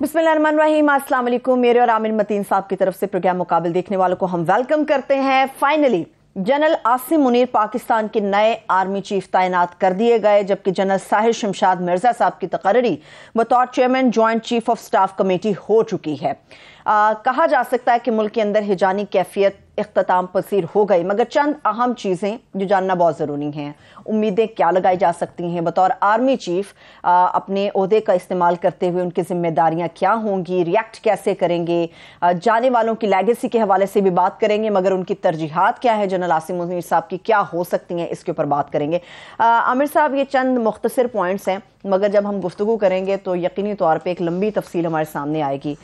बिस्मिल्लाहिर्रहमानिर्रहीम, अस्सलाम वालेकुम। मेरे और आमिर मतीन साहब की तरफ से प्रोग्राम मुकाबिल देखने वालों को हम वेलकम करते हैं। फाइनली जनरल आसिम मुनीर पाकिस्तान के नए आर्मी चीफ तैनात कर दिए गए, जबकि जनरल साहिर शमशाद मिर्जा साहब की तकर्री बतौर chairman joint chief of staff committee हो चुकी है। कहा जा सकता है कि मुल्क के अंदर हिजानी कैफियत इख्तिताम पसीर हो गई, मगर चंद अहम चीज़ें जो जानना बहुत ज़रूरी हैं। उम्मीदें क्या लगाई जा सकती हैं बतौर आर्मी चीफ, अपने ओहदे का इस्तेमाल करते हुए उनकी जिम्मेदारियां क्या होंगी, रिएक्ट कैसे करेंगे, जाने वालों की लेगेसी के हवाले से भी बात करेंगे, मगर उनकी तरजीहात क्या है, जनरल आसिम मुनीर साहब की क्या हो सकती हैं, इसके ऊपर बात करेंगे। आमिर साहब, ये चंद मुख्तसर पॉइंट्स हैं, मगर जब हम गुफ्तगू करेंगे तो यकीनी तौर पर एक लंबी तफसील हमारे सामने आएगी।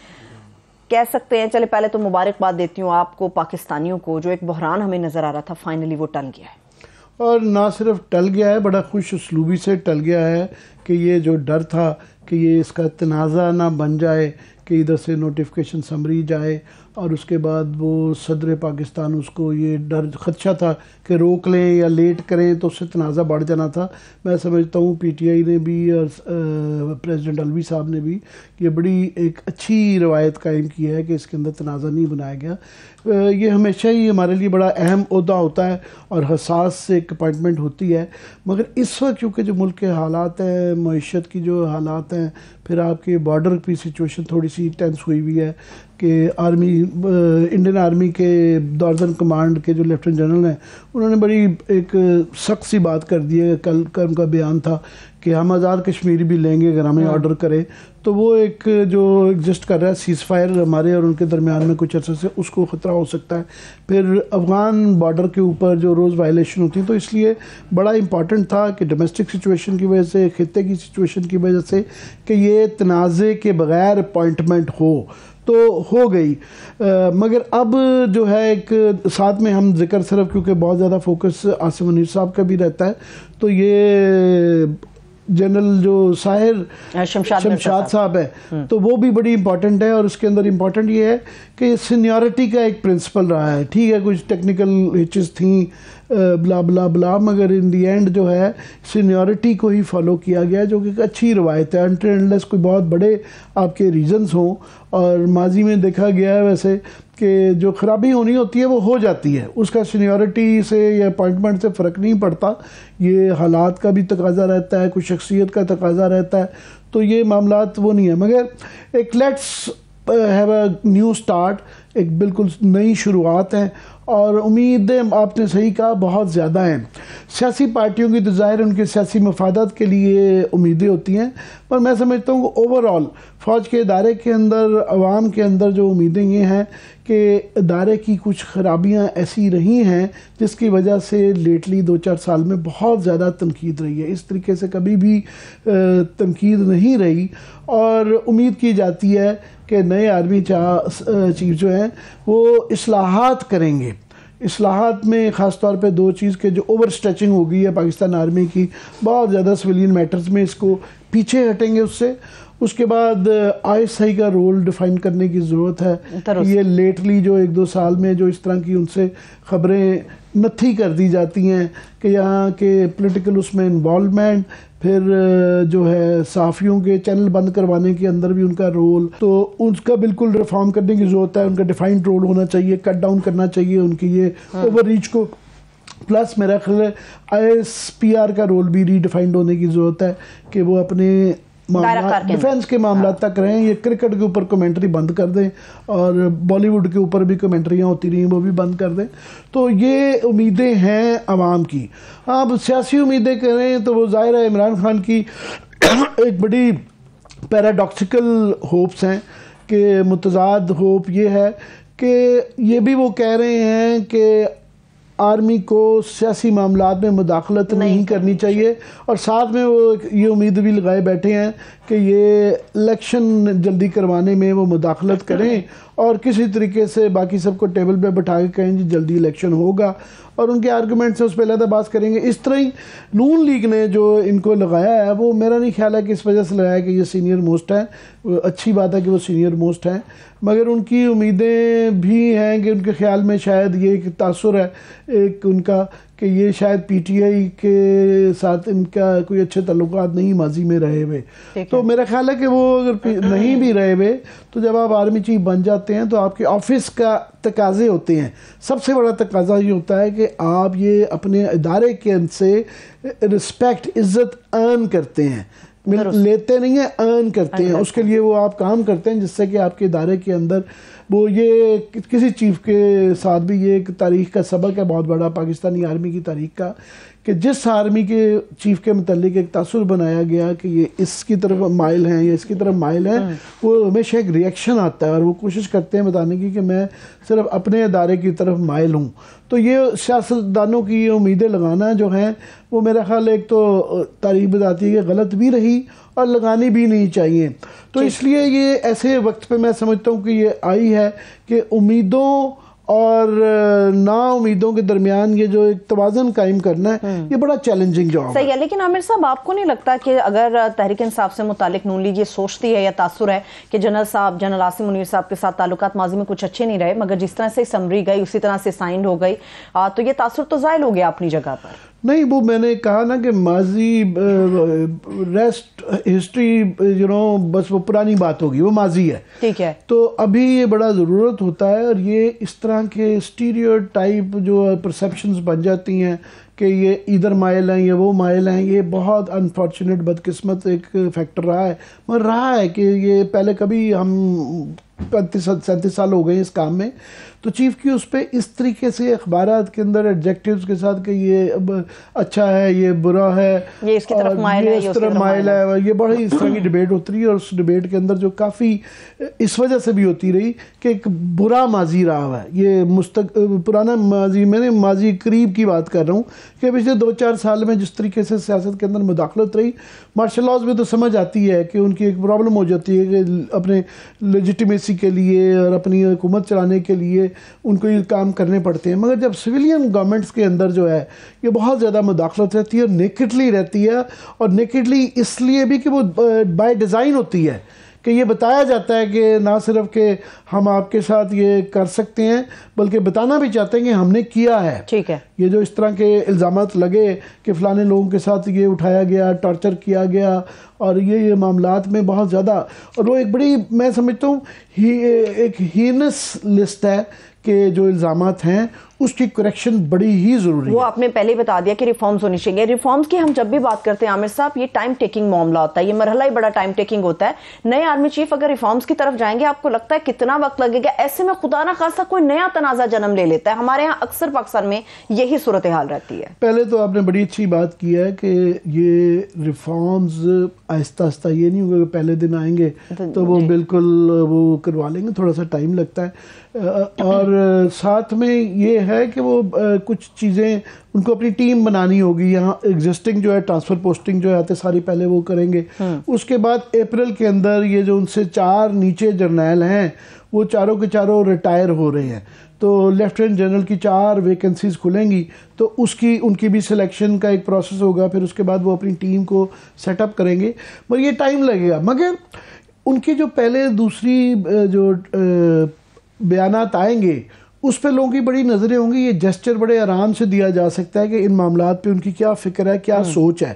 कह सकते हैं, चले पहले तो मुबारकबाद देती हूँ आपको, पाकिस्तानियों को, जो एक बहरान हमें नज़र आ रहा था फाइनली वो टल गया है। और ना सिर्फ टल गया है, बड़ा खुश उसलूबी से टल गया है कि ये जो डर था कि ये इसका तनाज़ा ना बन जाए कि इधर से नोटिफिकेशन समरी जाए और उसके बाद वो सदर पाकिस्तान, उसको ये डर खदशा था कि रोक लें या लेट करें तो उससे तनाज़ा बढ़ जाना था। मैं समझता हूँ PTI ने भी और प्रेसिडेंट अलवी साहब ने भी ये बड़ी एक अच्छी रवायत कायम की है कि इसके अंदर तनाज़ा नहीं बनाया गया। ये हमेशा ही हमारे लिए बड़ा अहम ओहदा होता है और हसास एक अपॉइंटमेंट होती है, मगर इस वक्त क्योंकि जो मुल्क के हालात हैं, मईशत की जो हालात हैं, फिर आपके बॉर्डर की सिचुएशन थोड़ी सी टेंस हुई हुई है कि इंडियन आर्मी के दौरजन कमांड के जो लेफ्टिनेंट जनरल हैं उन्होंने बड़ी एक सख्त सी बात कर दी है। कल का उनका बयान था कि हम आज़ाद कश्मीर भी लेंगे अगर हमें ऑर्डर करें। तो वो एक जो एग्जिस्ट कर रहा है सीज़ फायर हमारे और उनके दरमियान में कुछ अर्से से, उसको ख़तरा हो सकता है। फिर अफ़गान बॉर्डर के ऊपर जो रोज़ वायलेशन होती है, तो इसलिए बड़ा इम्पॉर्टेंट था कि डोमेस्टिक सिचुएशन की वजह से, खित्ते की सिचुएशन की वजह से, कि ये तनाज़े के बग़ैर अपॉइंटमेंट हो तो हो गई। मगर अब जो है एक साथ में हम जिक्र सिर्फ क्योंकि बहुत ज़्यादा फोकस आसिम मुनीर साहब का भी रहता है, तो ये जनरल जो साहिर शमशाद साहब है तो वो भी बड़ी इंपॉर्टेंट है। और उसके अंदर इंपॉर्टेंट ये है कि सीनियरिटी का एक प्रिंसिपल रहा है। ठीक है, कुछ टेक्निकल हिचेस थी, ब्ला ब्ला ब्ला, मगर इन दी एंड जो है सीनियरिटी को ही फॉलो किया गया, जो कि एक अच्छी रवायत है। अनटिल कोई बहुत बड़े आपके रीजंस हों, और माजी में देखा गया है वैसे कि जो ख़राबी होनी होती है वो हो जाती है, उसका सीनियरिटी से या अपॉइंटमेंट से फ़र्क नहीं पड़ता। ये हालात का भी तकाजा रहता है, कुछ शख्सियत का तकाजा रहता है, तो ये मामलात वो नहीं है। मगर एक let's have a new start, एक बिल्कुल नई शुरुआत है और उम्मीदें आपने सही कहा बहुत ज़्यादा हैं। सियासी पार्टियों की तो ज़ाहिर उनके सियासी मफादात के लिए उम्मीदें होती हैं, पर मैं समझता हूँ कि ओवरऑल फ़ौज के इदारे के अंदर, अवाम के अंदर जो उम्मीदें ये हैं कि इदारे की कुछ ख़राबियाँ ऐसी रही हैं जिसकी वजह से लेटली 2-4 साल में बहुत ज़्यादा तनकीद रही है। इस तरीके से कभी भी तनकीद नहीं रही, और उम्मीद की जाती है कि नए आर्मी चीफ जो हैं वो इस्लाहात करेंगे। इस्लाहात में ख़ास तौर पे 2 चीज़ के जो ओवर स्ट्रेचिंग हो गई है पाकिस्तान आर्मी की, बहुत ज़्यादा सिविलियन मैटर्स में, इसको पीछे हटेंगे उससे। उसके बाद ISI का रोल डिफ़ाइन करने की ज़रूरत है। ये लेटली जो 1-2 साल में जो इस तरह की उनसे ख़बरें नथी कर दी जाती हैं कि यहाँ के पॉलिटिकल उसमें इन्वॉल्वमेंट, फिर जो है सहाफ़ियों के चैनल बंद करवाने के अंदर भी उनका रोल, तो उसका बिल्कुल रिफॉर्म करने की ज़रूरत है। उनका डिफाइंड रोल होना चाहिए, कट डाउन करना चाहिए उनकी ये ओवर रीच को। प्लस मेरा ख्याल है ISPR का रोल भी रीडिफाइंड होने की ज़रूरत है कि वो अपने डिफेंस के मामला तक रहें। ये क्रिकेट के ऊपर कमेंट्री बंद कर दें और बॉलीवुड के ऊपर भी कमेंट्रियाँ होती रही वो भी बंद कर दें। तो ये उम्मीदें हैं आवाम की। अब सियासी उम्मीदें करें तो वो ज़ाहिर है इमरान खान की एक बड़ी पैराडॉक्सिकल होप्स हैं कि मुतज़ाद होप ये है कि ये भी वो कह रहे हैं कि आर्मी को सियासी मामलात में मुदाखलत नहीं करनी चाहिए, और साथ में वो ये उम्मीद भी लगाए बैठे हैं कि ये इलेक्शन जल्दी करवाने में वो मुदाखलत करें और किसी तरीके से बाकी सबको टेबल पे बैठा के कहें जी जल्दी इलेक्शन होगा, और उनके आर्गूमेंट से उस पर अलग बात करेंगे। इस तरह ही नून लीग ने जो इनको लगाया है वो मेरा नहीं ख्याल है कि इस वजह से लगाया कि ये सीनियर मोस्ट है। अच्छी बात है कि वो सीनियर मोस्ट हैं, मगर उनकी उम्मीदें भी हैं कि उनके ख्याल में शायद ये एक तासुर है एक उनका कि ये शायद पीटीआई के साथ इनका कोई अच्छे ताल्लुकात नहीं माजी में रहे हुए। तो मेरा ख्याल है कि वो अगर नहीं भी रहे हुए तो जब आप आर्मी चीफ बन जाते हैं तो आपके ऑफिस का तकाजे होते हैं। सबसे बड़ा तकाजा ये होता है कि आप ये अपने इदारे के से रिस्पेक्ट, इज्जत अर्न करते हैं, लेते नहीं है, अर्न करते हैं। उसके लिए वो आप काम करते हैं जिससे कि आपके इदारे के अंदर वो ये किसी चीफ के साथ भी ये एक तारीख का सबक है बहुत बड़ा पाकिस्तानी आर्मी की तारीख का कि जिस आर्मी के चीफ के मुतालिक एक तासुर बनाया गया कि ये इसकी तरफ माइल हैं या इसकी तरफ माइल हैं, वो हमेशा एक रिएक्शन आता है और वो कोशिश करते हैं बताने की कि मैं सिर्फ अपने इदारे की तरफ माइल हूँ। तो ये सियासतदानों की ये उम्मीदें लगाना जो हैं वो मेरा ख्याल एक तो तारीख बताती है कि गलत भी रही और लगानी भी नहीं चाहिए। तो इसलिए ये ऐसे वक्त पे मैं समझता हूँ कि ये आई है कि उम्मीदों और ना उम्मीदों के दरमियान ये जो एक तवाज़ुन कायम करना है ये बड़ा चैलेंजिंग जॉब है। सही है, लेकिन आमिर साहब आपको नहीं लगता कि अगर तहरीक इंसाफ से मुतालिक नून लीग ये सोचती है या तासुर है कि जनरल आसिम मुनीर साहब के साथ ताल्लुकात माजी में कुछ अच्छे नहीं रहे मगर जिस तरह से समरी गई उसी तरह से साइन हो गई, तो ये तासुर तो ज़ाहिल हो गया अपनी जगह पर? नहीं, वो मैंने कहा ना कि माजी रेस्ट हिस्ट्री बस वो पुरानी बात होगी, वो माजी है। ठीक है। तो अभी ये बड़ा ज़रूरत होता है और ये इस तरह के स्टीरियोटाइप जो परसेप्शंस बन जाती हैं कि ये इधर माइल हैं या वो माइल हैं, ये बहुत अनफॉर्चुनेट बदकिस्मत एक फैक्टर रहा है। मगर रहा है कि ये पहले कभी हम 35-37 साल हो गए इस काम में, तो चीफ की उस पर इस तरीके से अखबारात के अंदर एडजेक्टिव्स के साथ कि ये अब अच्छा है, ये बुरा है, ये इसकी तरफ माइल है, इस तरफ माइल है, ये बड़ी इस तरह की डिबेट होती रही और उस डिबेट के अंदर जो काफ़ी इस वजह से भी होती रही कि एक बुरा माजी रहा हुआ है। ये पुराना माजी, मैंने माजी करीब की बात कर रहा हूँ कि पिछले 2-4 साल में जिस तरीके से सियासत के अंदर मुदाखलत रही, मार्शल लॉज में तो समझ आती है कि उनकी एक प्रॉब्लम हो जाती है कि अपने लेजिटिमेसी के लिए और अपनी हुकूमत चलाने के लिए उनको ये काम करने पड़ते हैं। मगर जब सिविलियन गवर्नमेंट्स के अंदर जो है ये बहुत ज़्यादा मुदाखलत रहती है और नेकेडली रहती है, और नेकेडली इसलिए भी कि वो बाय डिज़ाइन होती है कि ये बताया जाता है कि ना सिर्फ कि हम आपके साथ ये कर सकते हैं बल्कि बताना भी चाहते हैं कि हमने किया है। ठीक है। ये जो इस तरह के इल्ज़ामात लगे कि फ़लाने लोगों के साथ ये उठाया गया, टॉर्चर किया गया और ये मामलात में बहुत ज़्यादा, और वो एक बड़ी, मैं समझता हूँ एक हीनस लिस्ट है कि जो इल्ज़ामात हैं उसकी करेक्शन बड़ी ही ज़रूरी है। वो आपने पहले ही बता दिया कि रिफॉर्म्स होनी चाहिए। रिफॉर्म्स की हम जब भी बात करते हैं आमिर साहब, ये टाइम टेकिंग मामला होता है, ये मरहला ही बड़ा टाइम टेकिंग होता है। नए आर्मी चीफ अगर रिफॉर्म्स की तरफ जाएंगे, आपको लगता है कितना वक्त लगेगा? ऐसे में खुदा ना खासा कोई नया तनाज़ा जन्म ले लेता है। हमारे यहाँ अक्सर पाकिस्तान में यही सूरत हाल रहती है। पहले तो आपने बड़ी अच्छी बात की है कि ये रिफॉर्म्स आहिस्ता आहिस्ता, ये नहीं होगा कि पहले दिन आएंगे तो वो बिल्कुल वो करवा लेंगे, थोड़ा सा टाइम लगता है। और साथ में ये है कि वो कुछ चीज़ें उनको अपनी टीम बनानी होगी। यहाँ एग्जिस्टिंग जो है ट्रांसफ़र पोस्टिंग जो है आते सारी पहले वो करेंगे। उसके बाद अप्रैल के अंदर ये जो उनसे 4 नीचे जर्नैल हैं वो चारों के चारों रिटायर हो रहे हैं, तो लेफ्टिनेंट जनरल की 4 वैकेंसीज खुलेंगी, तो उसकी उनकी भी सिलेक्शन का एक प्रोसेस होगा। फिर उसके बाद वो अपनी टीम को सेटअप करेंगे, मगर ये टाइम लगेगा। मगर उनकी जो पहले दूसरी जो बयानात आएंगे उस पर लोगों की बड़ी नज़रें होंगी। ये जेस्चर बड़े आराम से दिया जा सकता है कि इन मामलात पे उनकी क्या फ़िक्र है, क्या सोच है।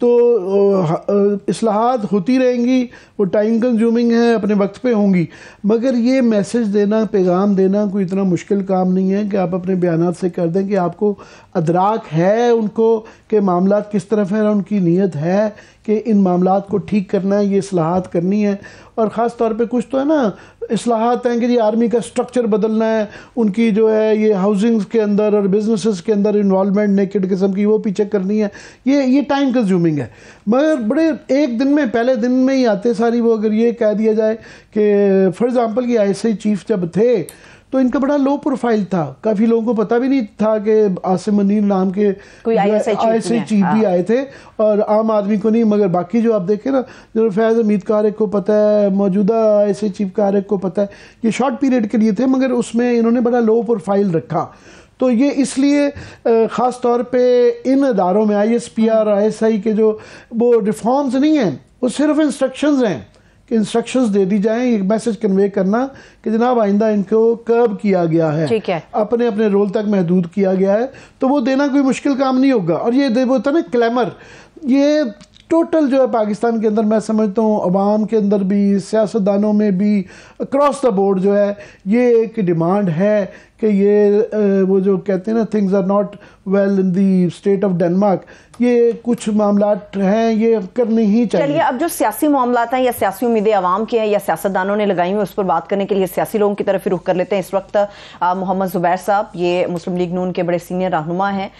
तो इस्लाहात होती रहेंगी, वो टाइम कंज्यूमिंग है, अपने वक्त पे होंगी, मगर ये मैसेज देना, पैगाम देना कोई इतना मुश्किल काम नहीं है कि आप अपने बयानात से कर दें कि आपको अदराक है उनको कि मामलात किस तरफ है, उनकी नीयत है कि इन मामलात को ठीक करना है, ये इस्लाहात करनी है। और ख़ास तौर पे कुछ तो है ना इस्लाहात हैं कि जी आर्मी का स्ट्रक्चर बदलना है, उनकी जो है ये हाउसिंग्स के अंदर और बिजनेसेस के अंदर इन्वॉल्वमेंट नेकेड किस्म की वो पीछे करनी है। ये टाइम कंज्यूमिंग है। मगर बड़े एक दिन में, पहले दिन में ही आते सारी वो, अगर ये कह दिया जाए कि फॉर एग्ज़ाम्पल कि ISI चीफ जब थे तो इनका बड़ा लो प्रोफाइल था, काफ़ी लोगों को पता भी नहीं था कि आसिम मुनीर नाम के कोई ISI चीफ भी आए थे, और आम आदमी को नहीं। मगर बाकी जो आप देखें ना, जो फैज़ हमीद कारक को पता है, मौजूदा ISI चीफ कारक को पता है, ये शॉर्ट पीरियड के लिए थे, मगर उसमें इन्होंने बड़ा लो प्रोफाइल रखा। तो ये इसलिए ख़ास तौर पे इन अदारों में ISPR और ISI के जो वो रिफॉर्म्स नहीं हैं, वो सिर्फ इंस्ट्रक्शंस हैं कि इंस्ट्रक्शंस दे दी जाएं, एक मैसेज कन्वे करना कि जनाब आइंदा इनको कर्ब किया गया है, ठीक है, अपने अपने रोल तक महदूद किया गया है, तो वो देना कोई मुश्किल काम नहीं होगा। और ये वो होता है ना क्लैमर, ये टोटल जो है पाकिस्तान के अंदर मैं समझता हूँ अवाम के अंदर भी, सियासतदानों में भी, अक्रॉस द बोर्ड जो है ये एक डिमांड है कि ये वो जो कहते हैं ना things are not well in the state of Denmark, ये कुछ मामलात हैं ये करने ही चाहिए। चलिए अब जो सियासी मामलात हैं या सियासी उम्मीदें आवाम की हैं या सियासतदानों ने लगाई हुई उस पर बात करने के लिए सियासी लोगों की तरफ रुख कर लेते हैं। इस वक्त मोहम्मद जुबैर साहब, ये मुस्लिम लीग नून के बड़े सीनियर रहनुमा हैं,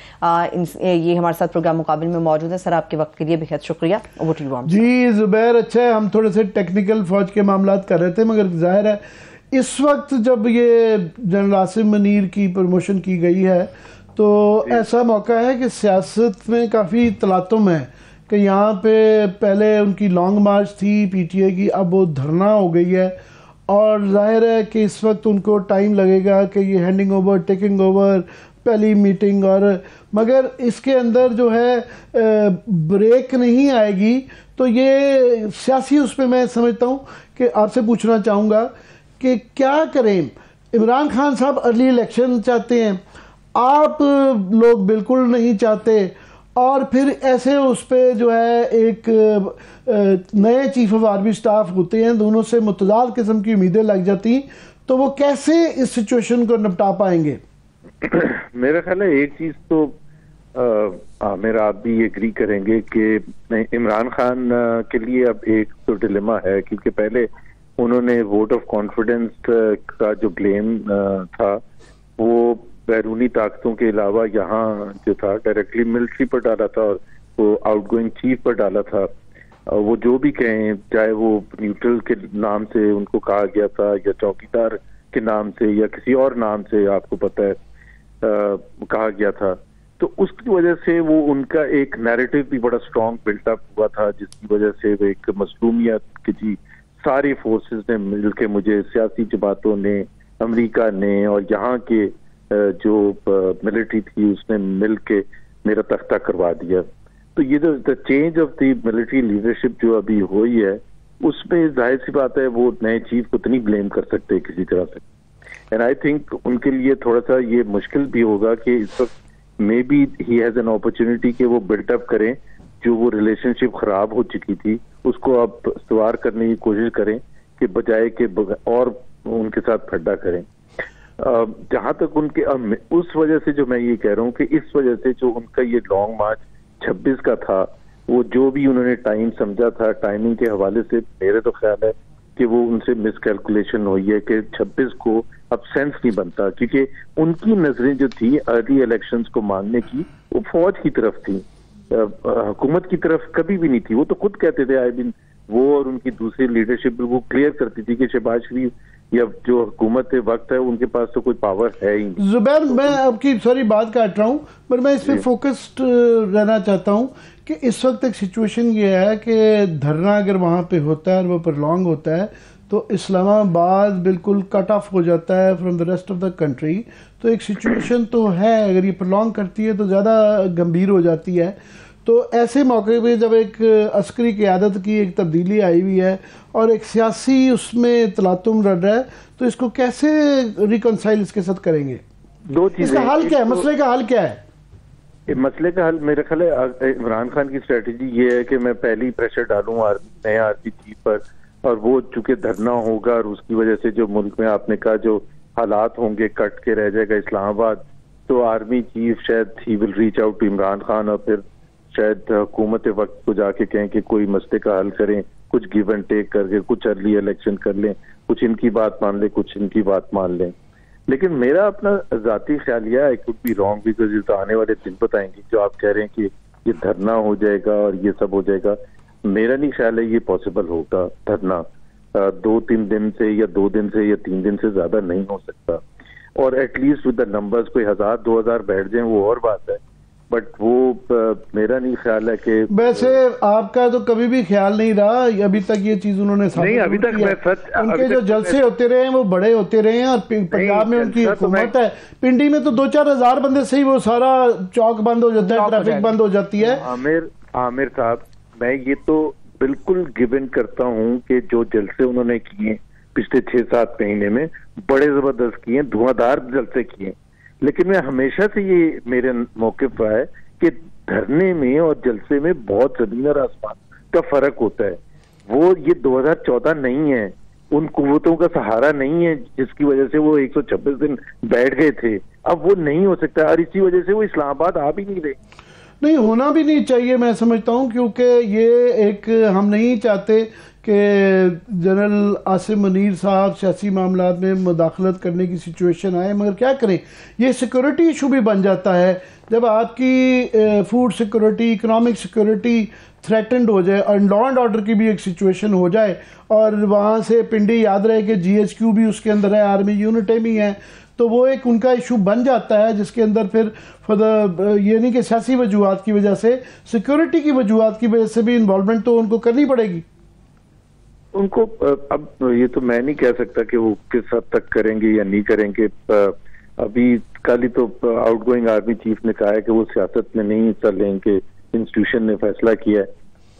ये हमारे साथ प्रोग्राम मुकाबिल में मौजूद हैं। सर आपके वक्त के लिए बेहद शुक्रिया। जी जुबैर, अच्छा है, हम थोड़े से टेक्निकल फौज के मामलात कर रहे थे, मगर जाहिर है इस वक्त जब ये जनरल आसिम मुनीर की प्रमोशन की गई है तो ऐसा मौका है कि सियासत में काफ़ी तलातुम है कि यहाँ पे पहले उनकी लॉन्ग मार्च थी पीटीआई की, अब वो धरना हो गई है, और जाहिर है कि इस वक्त उनको टाइम लगेगा कि ये हैंडिंग ओवर, टेकिंग ओवर, पहली मीटिंग, और मगर इसके अंदर जो है ब्रेक नहीं आएगी। तो ये सियासी उस पर मैं समझता हूँ कि आपसे पूछना चाहूँगा कि क्या करें। इमरान खान साहब अर्ली इलेक्शन चाहते हैं, आप लोग बिल्कुल नहीं चाहते, और फिर ऐसे उस पर जो है एक नए चीफ ऑफ आर्मी स्टाफ होते हैं, दोनों से मुतजाद किस्म की उम्मीदें लग जाती, तो वो कैसे इस सिचुएशन को निपटा पाएंगे? मेरा ख्याल है एक चीज तो मेरा आप भी एग्री करेंगे कि इमरान खान के लिए अब एक तो डिलेमा है, क्योंकि पहले उन्होंने वोट ऑफ कॉन्फिडेंस का जो ब्लेम था वो बैरूनी ताकतों के अलावा यहाँ जो था डायरेक्टली मिलिट्री पर डाला था और वो आउटगोइंग चीफ पर डाला था। वो जो भी कहें, चाहे वो न्यूट्रल के नाम से उनको कहा गया था या चौकीदार के नाम से या किसी और नाम से आपको पता है कहा गया था, तो उसकी वजह से वो उनका एक नैरेटिव भी बड़ा स्ट्रॉन्ग बिल्टअप हुआ था, जिसकी वजह से वो एक मजलूमियत की जी सारी फोर्सेस ने मिलके मुझे, सियासी जमातों ने, अमेरिका ने और यहाँ के जो मिलिट्री थी उसने मिलके मेरा तख्ता करवा दिया। तो ये जो the change of the military leadership जो अभी हुई है उसमें जाहिर सी बात है वो नए चीफ को तो नहीं ब्लेम कर सकते किसी तरह से, एंड आई थिंक उनके लिए थोड़ा सा ये मुश्किल भी होगा कि इस वक्त may be he has an opportunity कि वो बिल्डअप करें, जो वो रिलेशनशिप खराब हो चुकी थी उसको अब सवार करने की कोशिश करें कि बजाय के और उनके साथ फड्डा करें। जहां तक उनके उस वजह से जो मैं ये कह रहा हूँ कि इस वजह से जो उनका ये लॉन्ग मार्च 26 का था, वो जो भी उन्होंने टाइम समझा था, टाइमिंग के हवाले से मेरे तो ख्याल है कि वो उनसे मिसकैलकुलेशन हुई है कि 26 को अब सेंस नहीं बनता, क्योंकि उनकी नजरें जो थी अर्ली इलेक्शंस को मांगने की वो फौज की तरफ थी, हुकूमत की तरफ कभी भी नहीं थी। वो तो खुद कहते थे, आई मीन वो और उनकी दूसरी लीडरशिप वो क्लियर करती थी कि शहबाज शरीफ या जो हुकूमत वक्त है उनके पास तो कोई पावर है ही नहीं। जुबैर, मैं आपकी सॉरी बात काट रहा हूँ, पर मैं इस पर फोकस्ड रहना चाहता हूँ कि इस वक्त एक सिचुएशन ये है कि धरना अगर वहाँ पे होता है और वो प्रलॉन्ग होता है तो इस्लामाबाद बिल्कुल कट ऑफ हो जाता है from the rest of the country. तो एक सिचुएशन तो है, अगर ये प्रलॉन्ग करती है तो ज़्यादा गंभीर हो जाती है। तो ऐसे मौके पे जब एक अस्करी क़यादत की एक तब्दीली आई हुई है और एक सियासी उसमें तलातुम रह रहा है, तो इसको कैसे रिकनसाइल इसके साथ करेंगे? दो चीजें, इसका हल क्या है, मसले का हल क्या है? मसले का हल मेरे ख्याल है इमरान खान की स्ट्रेटजी ये है कि मैं पहली प्रेशर डालूं नए आर्मी चीफ पर, और वो चूंकि धरना होगा और उसकी वजह से जो मुल्क में आपने कहा जो हालात होंगे कट के रह जाएगा इस्लामाबाद, तो आर्मी चीफ शायद ही will reach out to Imran Khan और फिर शायद हुकूमत वक्त को जाके कहें कि कोई मसले का हल करें, कुछ गिव एंड टेक करके कुछ अर्ली इलेक्शन कर लें, कुछ इनकी बात मान लें, कुछ इनकी बात मान लें। लेकिन मेरा अपना जाती ख्याल यह है, कुछ भी रॉन्ग बिकॉज ये तो आने वाले दिन बताएंगे, जो आप कह रहे हैं कि ये धरना हो जाएगा और ये सब हो जाएगा, मेरा नहीं ख्याल है ये पॉसिबल होगा। धरना 2-3 दिन से या 2 दिन से या 3 दिन से ज्यादा नहीं हो सकता, और एटलीस्ट विद द नंबर्स कोई 1000-2000 बैठ जाएं वो और बात है, बट वो मेरा नहीं ख्याल है कि वैसे आपका तो कभी भी ख्याल नहीं रहा, अभी तक ये चीज उन्होंने नहीं, अभी तक मैं सच उनके जो जलसे होते रहे हैं वो बड़े होते रहे हैं, और पंजाब में उनकी हुकूमत है, पिंडी में तो 2-4 हज़ार बंदे से ही वो सारा चौक बंद हो जाता है, ट्रैफिक बंद हो जाती है। आमिर साहब, मैं ये तो बिल्कुल गिवन करता हूं कि जो जलसे उन्होंने किए पिछले 6-7 महीने में बड़े जबरदस्त किए, धुआंधार जलसे किए, लेकिन मैं हमेशा से ये मेरे मौक़िफ़ रहा है कि धरने में और जलसे में बहुत जमीन और आसमान का फर्क होता है। वो ये 2014 नहीं है, उन कुव्वतों का सहारा नहीं है जिसकी वजह से वो 126 दिन बैठ गए थे, अब वो नहीं हो सकता और इसी वजह से वो इस्लामाबाद आ भी नहीं रहे। नहीं, होना भी नहीं चाहिए मैं समझता हूँ, क्योंकि ये एक हम नहीं चाहते कि जनरल आसिम मुनीर साहब सियासी मामलात में मुदाखलत करने की सिचुएशन आए, मगर क्या करें, ये सिक्योरिटी इशू भी बन जाता है जब आपकी food security, economic security threatened हो जाए और लॉ एंड ऑर्डर की भी एक सिचुएशन हो जाए, और वहाँ से पिंडी याद रहे कि GHQ भी उसके अंदर है, आर्मी यूनिटें भी हैं, तो वो एक उनका इशू बन जाता है जिसके अंदर फिर ये नहीं कि सियासी वजूहात की वजह से, सिक्योरिटी की वजूहात की वजह से भी इन्वॉल्वमेंट तो उनको करनी पड़ेगी। उनको अब ये तो मैं नहीं कह सकता कि वो किस हद तक करेंगे या नहीं करेंगे। अभी कल ही तो आउटगोइंग आर्मी चीफ ने कहा है कि वो सियासत में नहीं हिस्सा लेंगे, इंस्टीट्यूशन ने फैसला किया है,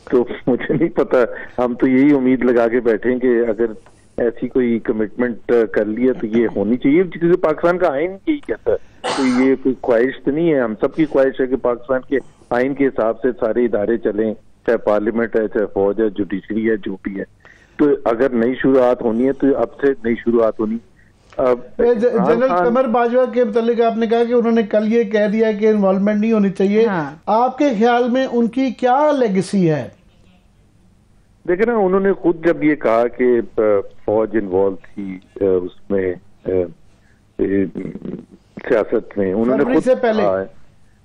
तो मुझे नहीं पता, हम तो यही उम्मीद लगा के बैठे हैं कि अगर ऐसी कोई कमिटमेंट कर लिया तो ये होनी चाहिए, क्योंकि पाकिस्तान का आइन यही कहता है, तो ये कोई ख्वाहिश तो नहीं है, हम सबकी ख्वाहिश है कि पाकिस्तान के आइन के हिसाब से सारे इदारे चलें, चाहे पार्लियामेंट है, चाहे फौज है, जुडिशरी है, जो भी है। तो अगर नई शुरुआत होनी है तो अब से नई शुरुआत होनी। जनरल कमर बाजवा के मतलब आपने कहा कि उन्होंने कल ये कह दिया कि इन्वॉल्वमेंट नहीं होनी चाहिए, हाँ। आपके ख्याल में उनकी क्या लेगेसी है? देखे ना, उन्होंने खुद जब ये कहा कि फौज इन्वॉल्व थी उसमें सियासत में, उन्होंने खुद से पहले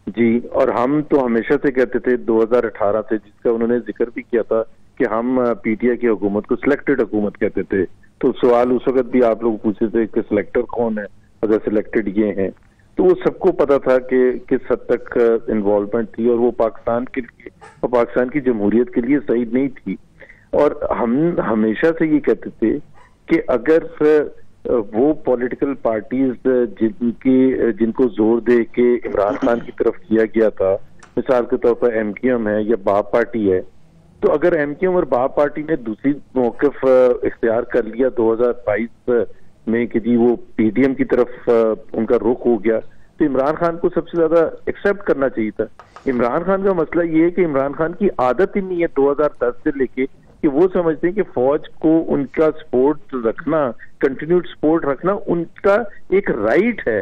जी, और हम तो हमेशा से कहते थे 2018 से, जिसका उन्होंने जिक्र भी किया था कि हम PTI की हुकूमत को सिलेक्टेड हुकूमत कहते थे। तो सवाल उस वक्त भी आप लोग पूछते थे कि सिलेक्टर कौन है, अगर सिलेक्टेड ये हैं, तो वो सबको पता था कि किस हद तक इन्वॉल्वमेंट थी और वो पाकिस्तान के लिए और पाकिस्तान की जमहूरियत के लिए सही नहीं थी। और हम हमेशा से ये कहते थे कि अगर वो पॉलिटिकल पार्टीज जिनको जोर दे के इमरान खान की तरफ किया गया था, मिसाल के तौर पर MQM है या बाप पार्टी है, तो अगर MQM और बाप पार्टी ने दूसरी मौक़िफ़ इख्तियार कर लिया 2022 में कि जी वो PDM की तरफ उनका रुख हो गया, तो इमरान खान को सबसे ज्यादा एक्सेप्ट करना चाहिए था। इमरान खान का मसला ये है कि इमरान खान की आदत ही नहीं है 2010 से लेके कि वो समझते हैं कि फौज को उनका सपोर्ट रखना, कंटिन्यूड सपोर्ट रखना उनका एक राइट है,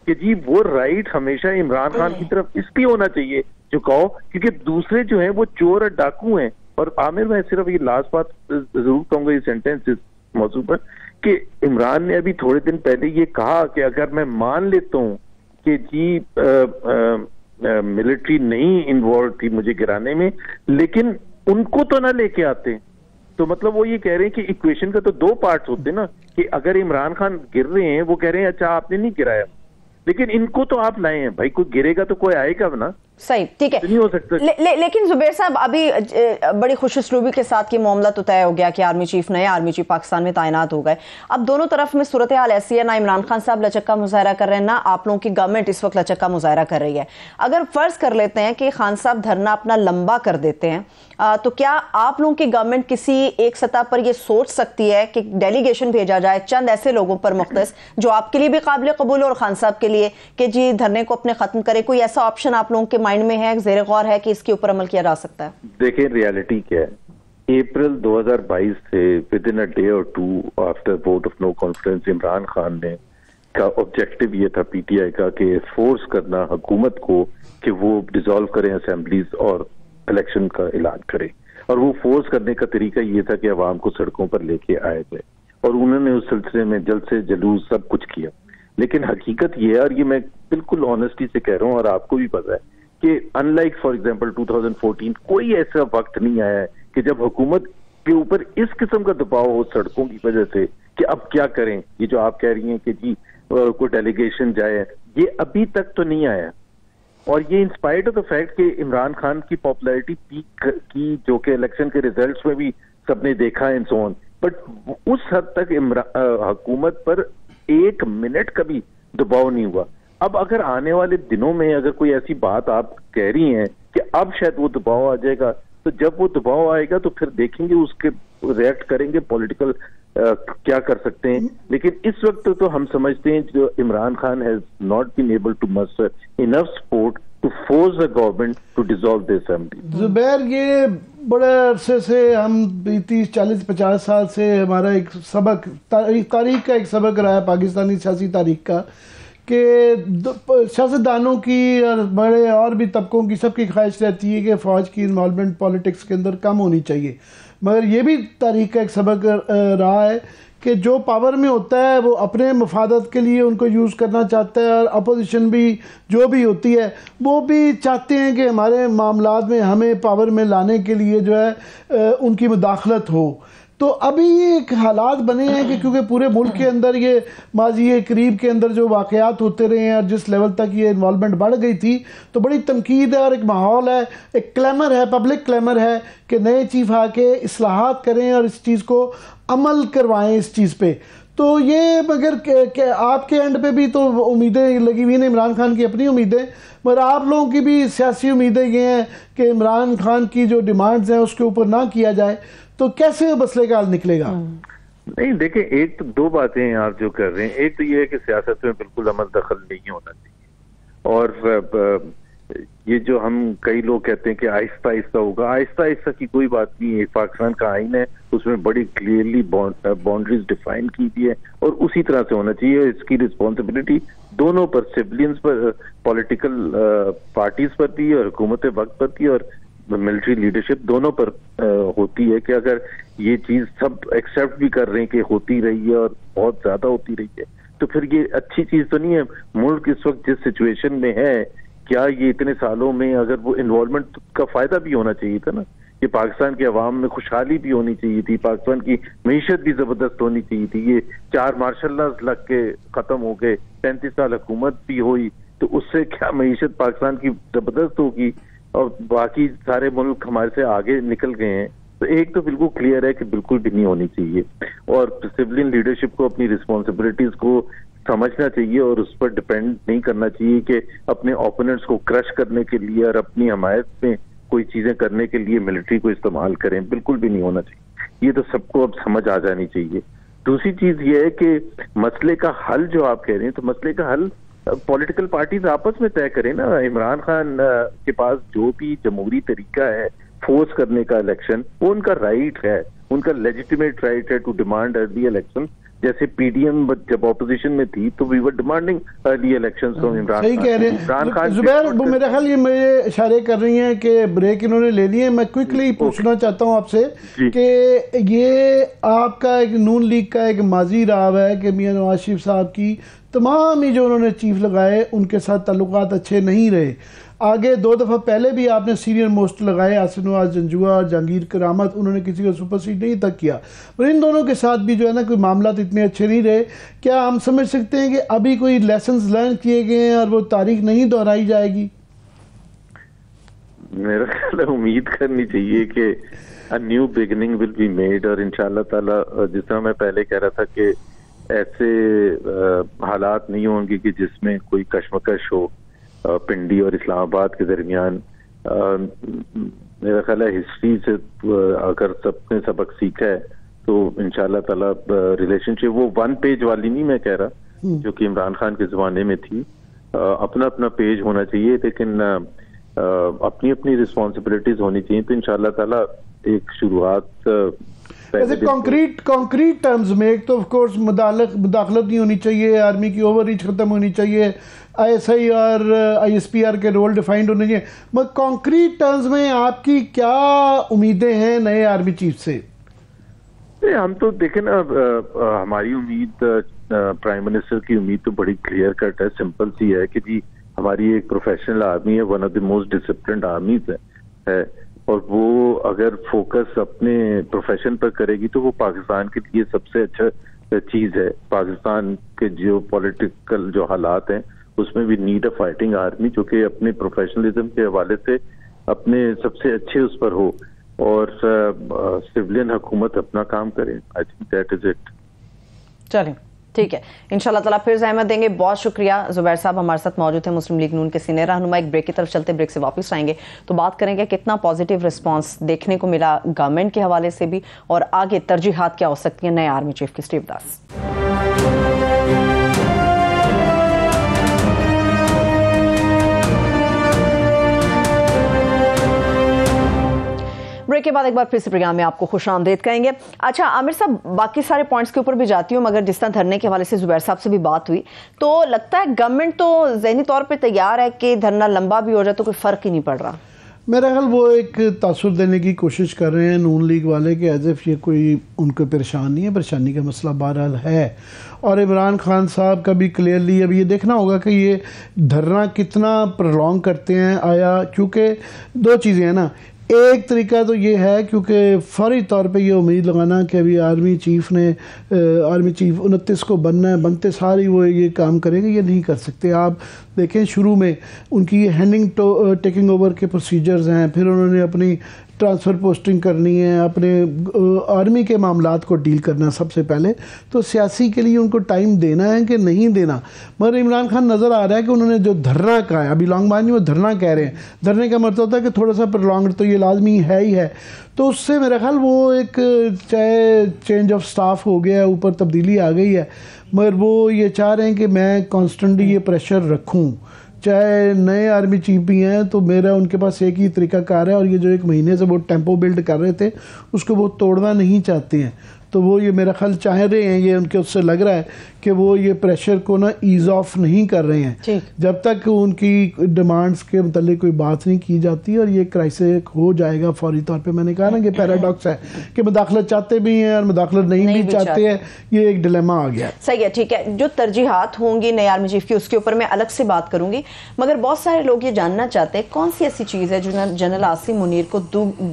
कि जी वो राइट हमेशा इमरान खान की तरफ इसलिए होना चाहिए झुकाओ क्योंकि दूसरे जो हैं वो चोर और डाकू हैं। और आमिर, मैं सिर्फ ये लास्ट बात जरूर कहूंगा इस सेंटेंस इस मौजूद पर, कि इमरान ने अभी थोड़े दिन पहले ये कहा कि अगर मैं मान लेता हूं कि जी मिलिट्री नहीं इन्वॉल्व थी मुझे गिराने में, लेकिन उनको तो ना लेके आते, तो मतलब वो ये कह रहे हैं कि इक्वेशन का तो 2 पार्ट्स होते हैं ना, कि अगर इमरान खान गिर रहे हैं, वो कह रहे हैं अच्छा आपने नहीं गिराया, लेकिन इनको तो आप लाए हैं, भाई कोई गिरेगा तो कोई आएगा ना। सही, ठीक है, नहीं हो सकता। लेकिन जुबैर साहब, अभी बड़ी खुशउस्लूबी के साथ ये मामला तो तय हो गया कि नए आर्मी चीफ पाकिस्तान में तैनात हो गए। अब दोनों तरफ में सूरत हाल ऐसी है, ना इमरान खान साहब लचक का मुजाहरा कर रहे हैं, ना आप लोगों की गवर्नमेंट इस वक्त लचक का मुजाहरा कर रही है। अगर फर्ज कर लेते हैं कि खान साहब धरना अपना लंबा कर देते हैं, तो क्या आप लोगों की गवर्नमेंट किसी एक सतह पर यह सोच सकती है कि डेलीगेशन भेजा जाए चंद ऐसे लोगों पर मुख्तस जो आपके लिए भी काबिल कबूल और खान साहब के लिए, कि जी धरने को अपने खत्म करे? कोई ऐसा ऑप्शन आप लोगों के माइंड में है, ज़ेरे गौर है कि इसके ऊपर अमल किया जा सकता है? देखिए, रियलिटी क्या है, अप्रैल 2022 से विद इन अ डे और 2 after vote of no confidence, Imran Khan ने का ऑब्जेक्टिव ये था PTI का कि फोर्स करना हुकूमत को कि वो डिसॉल्व करें असेंबलीज और इलेक्शन का ऐलान करें। और वो फोर्स करने का तरीका ये था कि अवाम को सड़कों पर लेके आया जाए, और उन्होंने उस सिलसिले में जल्द से जुलूस सब कुछ किया। लेकिन हकीकत ये है, और ये मैं बिल्कुल ऑनेस्टी से कह रहा हूँ और आपको भी पता है, कि अनलाइक फॉर एग्जांपल 2014 कोई ऐसा वक्त नहीं आया है कि जब हुकूमत के ऊपर इस किस्म का दबाव हो सड़कों की वजह से कि अब क्या करें। ये जो आप कह रही हैं कि जी कोई डेलीगेशन जाए, ये अभी तक तो नहीं आया। और ये इंस्पायर्ड ऑफ द फैक्ट कि इमरान खान की पॉपुलैरिटी पीक की, जो कि इलेक्शन के रिजल्ट्स में भी सबने देखा एंड सो ऑन, बट उस हद तक हुकूमत पर 1 मिनट का भी दबाव नहीं हुआ। अब अगर आने वाले दिनों में अगर कोई ऐसी बात आप कह रही हैं कि अब शायद वो दबाव आ जाएगा, तो जब वो दबाव आएगा तो फिर देखेंगे, उसके रिएक्ट करेंगे, पॉलिटिकल क्या कर सकते हैं। लेकिन इस वक्त तो हम समझते हैं जो Imran Khan has not been able to muster enough support to force the government to dissolve the assembly. Zubair, ये बड़े अरसे से हम 30, 40, 50 साल से हमारा एक सबक, तारीख का एक सबक रहा है पाकिस्तानी सियासी तारीख का, कि सियासतदानों की और बड़े और भी तबकों की सबकी ख्वाहिश रहती है कि फ़ौज की इन्वॉल्वमेंट पॉलिटिक्स के अंदर कम होनी चाहिए। मगर ये भी तारीख का एक सबक रहा है कि जो पावर में होता है वो अपने मफादत के लिए उनको यूज़ करना चाहता है, और अपोजिशन भी जो भी होती है वो भी चाहते हैं कि हमारे मामलात में हमें पावर में लाने के लिए जो है उनकी मुदाखलत हो। तो अभी ये एक हालात बने हैं कि क्योंकि पूरे मुल्क के अंदर ये माजी करीब के अंदर जो वाक़यात होते रहे हैं और जिस लेवल तक ये इन्वॉल्वमेंट बढ़ गई थी, तो बड़ी तनकीद है और एक माहौल है, एक क्लेमर है, पब्लिक क्लेमर है कि नए चीफ आके इस्लाहात करें और इस चीज़ को अमल करवाएं इस चीज़ पे। तो ये मगर आपके एंड पे भी तो उम्मीदें लगी हुई हैं, इमरान खान की अपनी उम्मीदें, मगर आप लोगों की भी सियासी उम्मीदें ये हैं कि इमरान खान की जो डिमांड्स हैं उसके ऊपर ना किया जाए, तो कैसे मसले का हल निकलेगा? नहीं, देखिए, एक तो दो बातें आप जो कर रहे हैं, एक तो ये है कि सियासत में बिल्कुल अमल दखल नहीं होना चाहिए, और ये जो हम कई लोग कहते हैं कि आहिस्ता आहिस्ता होगा, आहिस्ता आहिस्ता की कोई बात नहीं है। पाकिस्तान का आइन है, उसमें बड़ी क्लियरली बाउंड्रीज डिफाइन की गई है और उसी तरह से होना चाहिए। इसकी रिस्पॉन्सिबिलिटी दोनों पर, सिविलियंस पर, पॉलिटिकल पार्टीज पर भी और हुकूमत वक्त पर भी और मिलिट्री लीडरशिप दोनों पर होती है कि अगर ये चीज सब एक्सेप्ट भी कर रहे हैं कि होती रही है और बहुत ज्यादा होती रही है, तो फिर ये अच्छी चीज तो नहीं है। मुल्क इस वक्त जिस सिचुएशन में है, क्या ये इतने सालों में अगर वो इन्वॉल्वमेंट का फायदा भी होना चाहिए था ना, कि पाकिस्तान के अवाम में खुशहाली भी होनी चाहिए थी, पाकिस्तान की मीशत भी जबरदस्त होनी चाहिए थी। ये 4 मार्शल लॉ लग के खत्म हो गए, 35 साल हुकूमत भी हुई, तो उससे क्या मीशत पाकिस्तान की जबरदस्त होगी और बाकी सारे मुल्क हमारे से आगे निकल गए हैं। तो एक तो बिल्कुल क्लियर है कि बिल्कुल भी नहीं होनी चाहिए, और सिविलियन लीडरशिप को अपनी रिस्पॉन्सिबिलिटीज को समझना चाहिए और उस पर डिपेंड नहीं करना चाहिए कि अपने ओपोनेंट्स को क्रश करने के लिए और अपनी हमायत में कोई चीजें करने के लिए मिलिट्री को इस्तेमाल करें, बिल्कुल भी नहीं होना चाहिए। ये तो सबको अब समझ आ जानी चाहिए। दूसरी चीज ये है कि मसले का हल जो आप कह रहे हैं, तो मसले का हल पॉलिटिकल पार्टीज आपस में तय करें ना। इमरान खान के पास जो भी जमहूरी तरीका है फोर्स करने का इलेक्शन, वो उनका राइट है, उनका लेजिटिमेट राइट है टू डिमांड अर्ली इलेक्शन। जैसे पीडीएम जब ऑपोजिशन में थी तो we were demanding early elections from Imran Khan. सही कह रहे हैं जुबैर, मेरे ख्याल ये मेरे इशारे कर रही हैं कि ब्रेक इन्होंने ले लिए। मैं क्विकली पूछना चाहता हूं आपसे कि ये आपका एक नून लीग का एक माजी रहा है कि मियां नवाज शरीफ साहब की तमाम ही जो उन्होंने चीफ लगाए उनके साथ ताल्लुकात अच्छे नहीं रहे। आगे 2 दफ़ा पहले भी आपने सीनियर मोस्ट लगाए, आसिफ नवाज जंजुआ और जहांगीर करामत, उन्होंने किसी को सुपरसीड नहीं तक किया, पर इन दोनों के साथ भी जो है ना कोई मामला इतने अच्छे नहीं रहे। क्या हम समझ सकते हैं कि अभी कोई लेसन्स लर्न किए गए हैं और वो तारीख नहीं दोहराई जाएगी? मेरा ख्याल है उम्मीद करनी चाहिए कि a new beginning will be made, और इंशाल्लाह ताला जिस तरह मैं पहले कह रहा था कि ऐसे हालात नहीं होंगे कि जिसमें कोई कश्मकश हो पिंडी और इस्लामाबाद के दरमियान। मेरा ख्याल है हिस्ट्री से अगर सबने सबक सीखा है तो इंशाल्लाह ताला रिलेशनशिप वो 1 पेज वाली नहीं मैं कह रहा जो कि इमरान खान के ज़माने में थी, अपना अपना पेज होना चाहिए, लेकिन अपनी अपनी रिस्पॉन्सिबिलिटीज होनी चाहिए। तो इंशाल्लाह ताला एक शुरुआत कॉन्क्रीट टर्म्स में, एक तो ऑफ कोर्स मुदाखलत नहीं होनी चाहिए, आर्मी की ओवररीच खत्म होनी चाहिए, ISI और ISPR के रोल डिफाइंड होने चाहिए, मगर कॉन्क्रीट टर्म्स में आपकी क्या उम्मीदें हैं नए आर्मी चीफ से? हम तो देखें ना, हमारी उम्मीद प्राइम मिनिस्टर की उम्मीद तो बड़ी क्लियर कट है, सिंपल सी है कि जी हमारी एक प्रोफेशनल आर्मी है, one of the most disciplined आर्मीज है, और वो अगर फोकस अपने प्रोफेशन पर करेगी तो वो पाकिस्तान के लिए सबसे अच्छा चीज है। पाकिस्तान के जो पॉलिटिकल जो हालात हैं उसमें भी नीड अ फाइटिंग आर्मी जो कि अपने प्रोफेशनलिज्म के हवाले से अपने सबसे अच्छे उस पर हो, और सिविलियन हुकूमत अपना काम करे। I think that is it. चलिए ठीक है, इंशाल्लाह ताला फिर ज़हमत देंगे। बहुत शुक्रिया ज़ुबैर साहब, हमारे साथ मौजूद है मुस्लिम लीग नून के सीनियर रहनुमा। एक ब्रेक की तरफ चलते, ब्रेक से वापस आएंगे तो बात करेंगे कितना पॉजिटिव रिस्पांस देखने को मिला गवर्नमेंट के हवाले से भी, और आगे तरजीहात क्या हो सकती है नए आर्मी चीफ की। स्टीव दास। ब्रेक के बाद एक बार फिर से प्रोग्राम में आपको खुशामदीद कहेंगे। अच्छा आमिर साहब, बाकी सारे पॉइंट्स के ऊपर भी जाती हूँ, मगर जिस तरह धरने के हवाले से जुबैर साहब से भी बात हुई, तो लगता है गवर्नमेंट तो ज़हनी तौर पे तैयार है कि धरना लंबा भी हो जाए तो कोई फ़र्क ही नहीं पड़ रहा। मेरा ख्याल वो एक तासुर देने की कोशिश कर रहे हैं नून लीग वाले कि एज एफ ये कोई उनको परेशान नहीं है, परेशानी का मसला बहरहाल है। और इमरान खान साहब का भी क्लियरली अब ये देखना होगा कि ये धरना कितना प्रलॉन्ग करते हैं। आया क्योंकि दो चीज़ें हैं ना, एक तरीका तो ये है क्योंकि फौरी तौर पे ये उम्मीद लगाना कि अभी आर्मी चीफ 29 को बनना है, बनते सारी वो ये काम करेंगे, ये नहीं कर सकते। आप देखें शुरू में उनकी ये हैंडिंग टेकिंग ओवर के प्रोसीजर्स हैं, फिर उन्होंने अपनी ट्रांसफ़र पोस्टिंग करनी है, अपने आर्मी के मामलात को डील करना सबसे पहले, तो सियासी के लिए उनको टाइम देना है कि नहीं देना। मगर इमरान खान नज़र आ रहा है कि उन्होंने जो धरना कहा है, अभी लॉन्ग मार्च में वो धरना कह रहे हैं, धरने का मतलब होता है कि थोड़ा सा प्रलॉन्ग तो ये लाजमी है ही है। तो उससे मेरा ख्याल वो एक चाहे चेंज ऑफ स्टाफ हो गया है, ऊपर तब्दीली आ गई है, मगर वो ये चाह रहे हैं कि मैं कॉन्स्टेंटली ये प्रेशर रखूँ। चाहे नए आर्मी चीफ भी हैं तो मेरा उनके पास एक ही तरीकाकार है, और ये जो एक महीने से वो टेम्पो बिल्ड कर रहे थे उसको वो तोड़ना नहीं चाहते हैं। तो वो ये मेरा ख्याल चाह रहे हैं, ये उनके उससे लग रहा है कि वो ये प्रेशर को ना ईज़ ऑफ नहीं कर रहे हैं जब तक उनकी डिमांड्स के मतलब कोई बात नहीं की जाती, और ये क्राइसिस हो जाएगा फौरी तौर पे। मैंने कहा ना कि पैराडॉक्स है कि मुदाखलत चाहते भी हैं और मुदाखलत नहीं भी चाहते हैं, ये एक डिलेमा आ गया। सही है, ठीक है। जो तरजीहात होंगी नए आर्मी चीफ की उसके ऊपर मैं अलग से बात करूंगी, मगर बहुत सारे लोग ये जानना चाहते हैं कौन सी ऐसी चीज़ है जो जनरल आसिम मुनीर को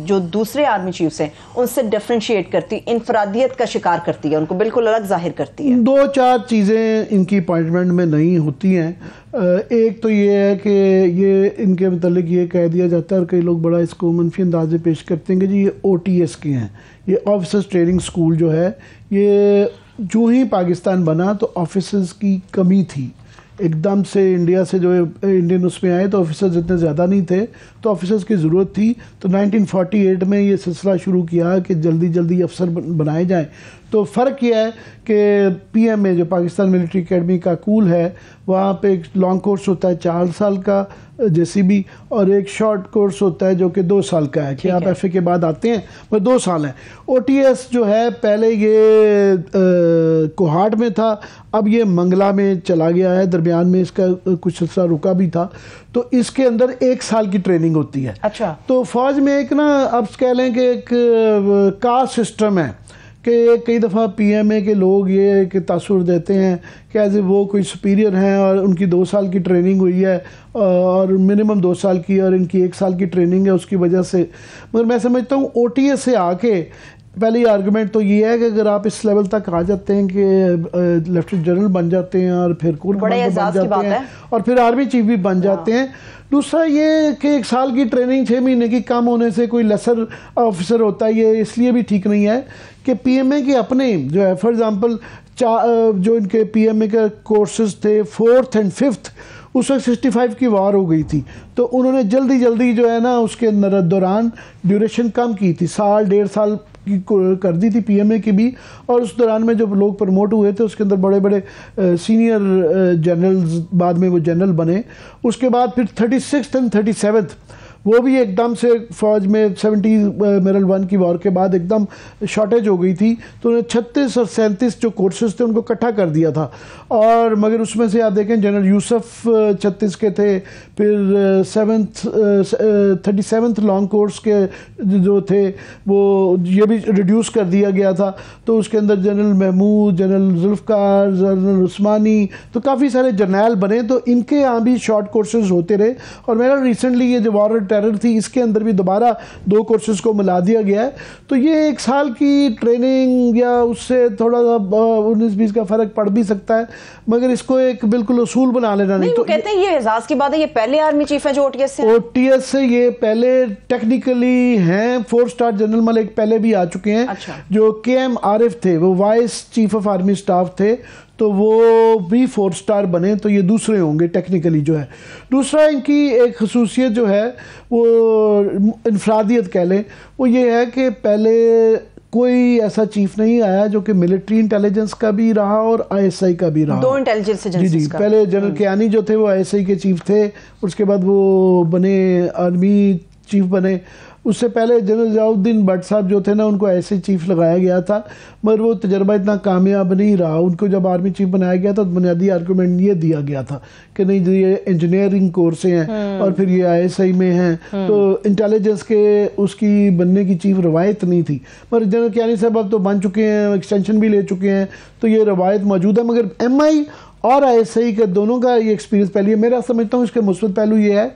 जो दूसरे आर्मी चीफ हैं उनसे डिफरेंशिएट करती, इनफरादियत का शिकार करती है, उनको बिल्कुल अलग जाहिर करती है। दो चार चीज़ें इनकी अपॉइंटमेंट में नहीं होती हैं। एक तो ये है कि ये इनके मतलब ये कह दिया जाता है, और कई लोग बड़ा इसको मनफी अंदाजे पेश करते हैं कि जी ये OTS के हैं, ये ऑफिसर्स ट्रेनिंग स्कूल जो है, ये जो ही पाकिस्तान बना तो ऑफिसर्स की कमी थी। एकदम से इंडिया से जो इंडियन उसमें आए तो ऑफिसर्स इतने ज़्यादा नहीं थे, तो ऑफिसर्स की ज़रूरत थी। तो 1948 में ये सिलसिला शुरू किया कि जल्दी जल्दी अफसर बनाए जाएं। तो फ़र्क यह है कि PMA जो पाकिस्तान मिलिट्री एकेडमी का कूल है, वहाँ पे एक लॉन्ग कोर्स होता है 4 साल का JCB, और एक शॉर्ट कोर्स होता है जो कि 2 साल का है कि आप FA के बाद आते हैं, वह 2 साल है। OTS जो है पहले ये कोहाट में था, अब ये मंगला में चला गया है, दरमियान में इसका कुछ हिस्सा रुका भी था। तो इसके अंदर 1 साल की ट्रेनिंग होती है। अच्छा। तो फौज में एक ना अब कह लें कि एक कास्ट सिस्टम है कि कई दफ़ा PMA के लोग ये कि तासुर देते हैं कि एज वो कोई सुपीरियर हैं और उनकी 2 साल की ट्रेनिंग हुई है, और मिनिमम 2 साल की, और इनकी 1 साल की ट्रेनिंग है उसकी वजह से। मगर मैं समझता हूँ OTS से आके पहली आर्गुमेंट तो ये है कि अगर आप इस लेवल तक आ जाते हैं कि लेफ्टिनेंट जनरल बन जाते हैं और फिर कोर कमांडर बन जाते हैं और फिर आर्मी चीफ भी बन जाते हैं। दूसरा ये कि 1 साल की ट्रेनिंग 6 महीने की कम होने से कोई लेसर ऑफिसर होता है, ये इसलिए भी ठीक नहीं है कि PMA के अपने जो है फॉर एग्ज़ाम्पल जो इनके PMA के कोर्सेज थे 4th and 5th, उस वक्त 65 की वार हो गई थी, तो उन्होंने जल्दी जल्दी जो है ना उसके दौरान ड्यूरेशन कम की थी, 1.5 साल की कर दी थी PMA की भी। और उस दौरान में जो लोग प्रमोट हुए थे उसके अंदर बड़े बड़े सीनियर जनरल्स बाद में वो जनरल बने। उसके बाद फिर 36th and 37th वो भी एकदम से फ़ौज में 70 की वॉर के बाद एकदम शॉर्टेज हो गई थी, तो उन्हें 36 और 37 जो कोर्सेज थे उनको इकट्ठा कर दिया था। और मगर उसमें से आप देखें जनरल यूसुफ 36 के थे, फिर 37th लॉन्ग कोर्स के जो थे वो ये भी रिड्यूस कर दिया गया था। तो उसके अंदर general Mahmood, general Zulfikar, general Usmani, तो काफ़ी सारे जर्नैल बने। तो इनके यहाँ भी शॉर्ट कोर्सेज होते रहे। और मेरा रिसेंटली ये जो वॉर टेरर थी इसके अंदर भी दोबारा 2 कोर्सेज को मिला दिया गया है। तो ये 1 साल की ट्रेनिंग या उससे थोड़ा सा 19-20 का फ़र्क पड़ भी सकता है, मगर इसको एक बिल्कुल उसूल बना लेना नहीं। तो कहते हैं ये एजाज की बात है, ये पहले आर्मी चीफ है जो OTS से हैं। OTS से ये पहले टेक्निकली हैं, 4 स्टार जनरल मलिक पहले भी आ चुके हैं। अच्छा। जो KM आरिफ थे वो vice chief of army staff थे, तो वो भी 4 स्टार बने, तो ये दूसरे होंगे टेक्निकली जो है। दूसरा इनकी एक खसूसियत जो है वो इनफरादियत कह लें, वो ये है कि पहले कोई ऐसा चीफ नहीं आया जो कि मिलिट्री इंटेलिजेंस का भी रहा और आईएसआई का भी रहा। 2 इंटेलिजेंस एजेंसीज का। पहले जनरल कियानी जो थे वो आईएसआई के चीफ थे, उसके बाद वो बने आर्मी चीफ बने। उससे पहले जनरल जलाउद्दीन भट्ट साहब जो थे ना, उनको ऐसे चीफ लगाया गया था, मगर वो तजर्बा इतना कामयाब नहीं रहा। उनको जब आर्मी चीफ बनाया गया तो बुनियादी आर्गूमेंट ये दिया गया था कि नहीं ये इंजीनियरिंग कोर्स से हैं और फिर ये आईएसआई में हैं, तो इंटेलिजेंस के उसकी बनने की चीफ रवायत नहीं थी। पर जनरल कियानी साहब अब तो बन चुके हैं, एक्सटेंशन भी ले चुके हैं, तो ये रवायत मौजूद है। मगर एमआई और आईएसआई का दोनों का ये एक्सपीरियंस पहले है। मेरा समझता हूँ इसके मुस्बत पहलू ये है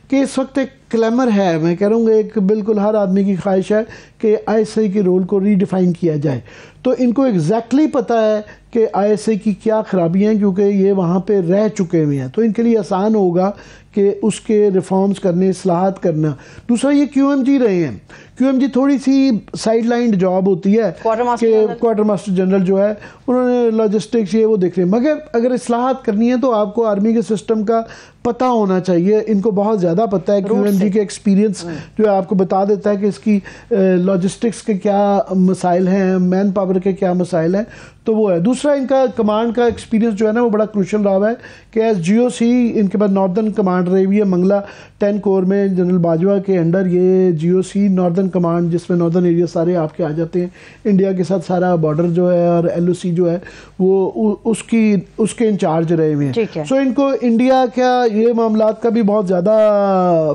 कि इस वक्त एक क्लेमर है, मैं कह रहा हूँ एक बिल्कुल हर आदमी की ख्वाहिश है कि आईएसआई के रोल को रीडिफाइन किया जाए। तो इनको एग्जैक्टली पता है कि आईएसआई की क्या खराबियाँ हैं, क्योंकि ये वहाँ पे रह चुके हुए हैं, तो इनके लिए आसान होगा कि उसके रिफॉर्म्स करने, इस्लाहात करना। दूसरा ये क्यूएमजी रहे हैं, क्यूएमजी थोड़ी सी साइड लाइन जॉब होती है कि क्वार्टर मास्टर जनरल जो है उन्होंने लॉजिस्टिक्स ये वो देख रहे हैं, मगर अगर इस्लाहात करनी है तो आपको आर्मी के सिस्टम का पता होना चाहिए। इनको बहुत ज़्यादा पता है, क्यूएमजी के एक्सपीरियंस जो है आपको बता देता है कि इसकी लॉजिस्टिक्स के क्या मसाइल हैं, मैन पावर के क्या मसाइल हैं, तो वो है। दूसरा इनका कमांड का एक्सपीरियंस जो है ना वो बड़ा क्रूशल रहा है कि एज जीओसी इनके पास नॉर्दर्न कमांड रही हुई है। मंगला 10 कोर में जनरल बाजवा के अंडर ये जीओसी नॉर्दर्न कमांड, जिसमें नॉर्दर्न एरिया सारे आपके आ जाते हैं, इंडिया के साथ सारा बॉर्डर जो है और एलओसी जो है वो उसके इंचार्ज रहे हुए हैं। सो इनको इंडिया क्या ये मामलात का भी बहुत ज़्यादा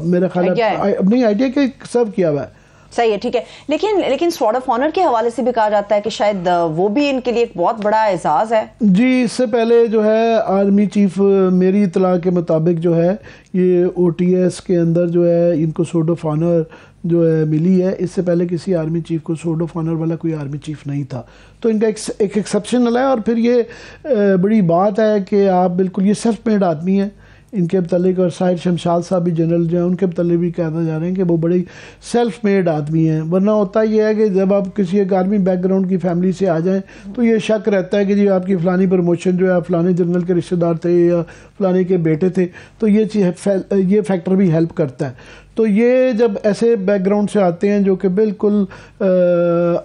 मेरा ख्याल नहीं आइडिया कि सर्व किया हुआ है। सही है, ठीक है। लेकिन स्वॉर्ड ऑफ ऑनर के हवाले से भी कहा जाता है कि शायद वो भी इनके लिए एक बहुत बड़ा एजाज है। जी, इससे पहले जो है आर्मी चीफ मेरी इतला के मुताबिक जो है ये ओटीएस के अंदर जो है इनको स्वॉर्ड ऑफ ऑनर जो है मिली है। इससे पहले किसी आर्मी चीफ को स्वॉर्ड ऑफ ऑनर वाला कोई आर्मी चीफ नहीं था, तो इनका एक एक्सेप्शनल है। और फिर ये बड़ी बात है कि आप बिल्कुल ये सेल्फ मेड आदमी है। इनके मतलब और शायद शमशाद साहब भी जनरल जो है उनके मतलब भी कहते जा रहे हैं कि वो बड़े सेल्फ मेड आदमी हैं। वरना होता ये है कि जब आप किसी एक आर्मी बैकग्राउंड की फैमिली से आ जाएं तो ये शक रहता है कि जी आपकी फ़लानी प्रमोशन जो है फ़लाने जनरल के रिश्तेदार थे या फ़लाने के बेटे थे, तो ये फैक्टर भी हेल्प करता है। तो ये जब ऐसे बैकग्राउंड से आते हैं जो कि बिल्कुल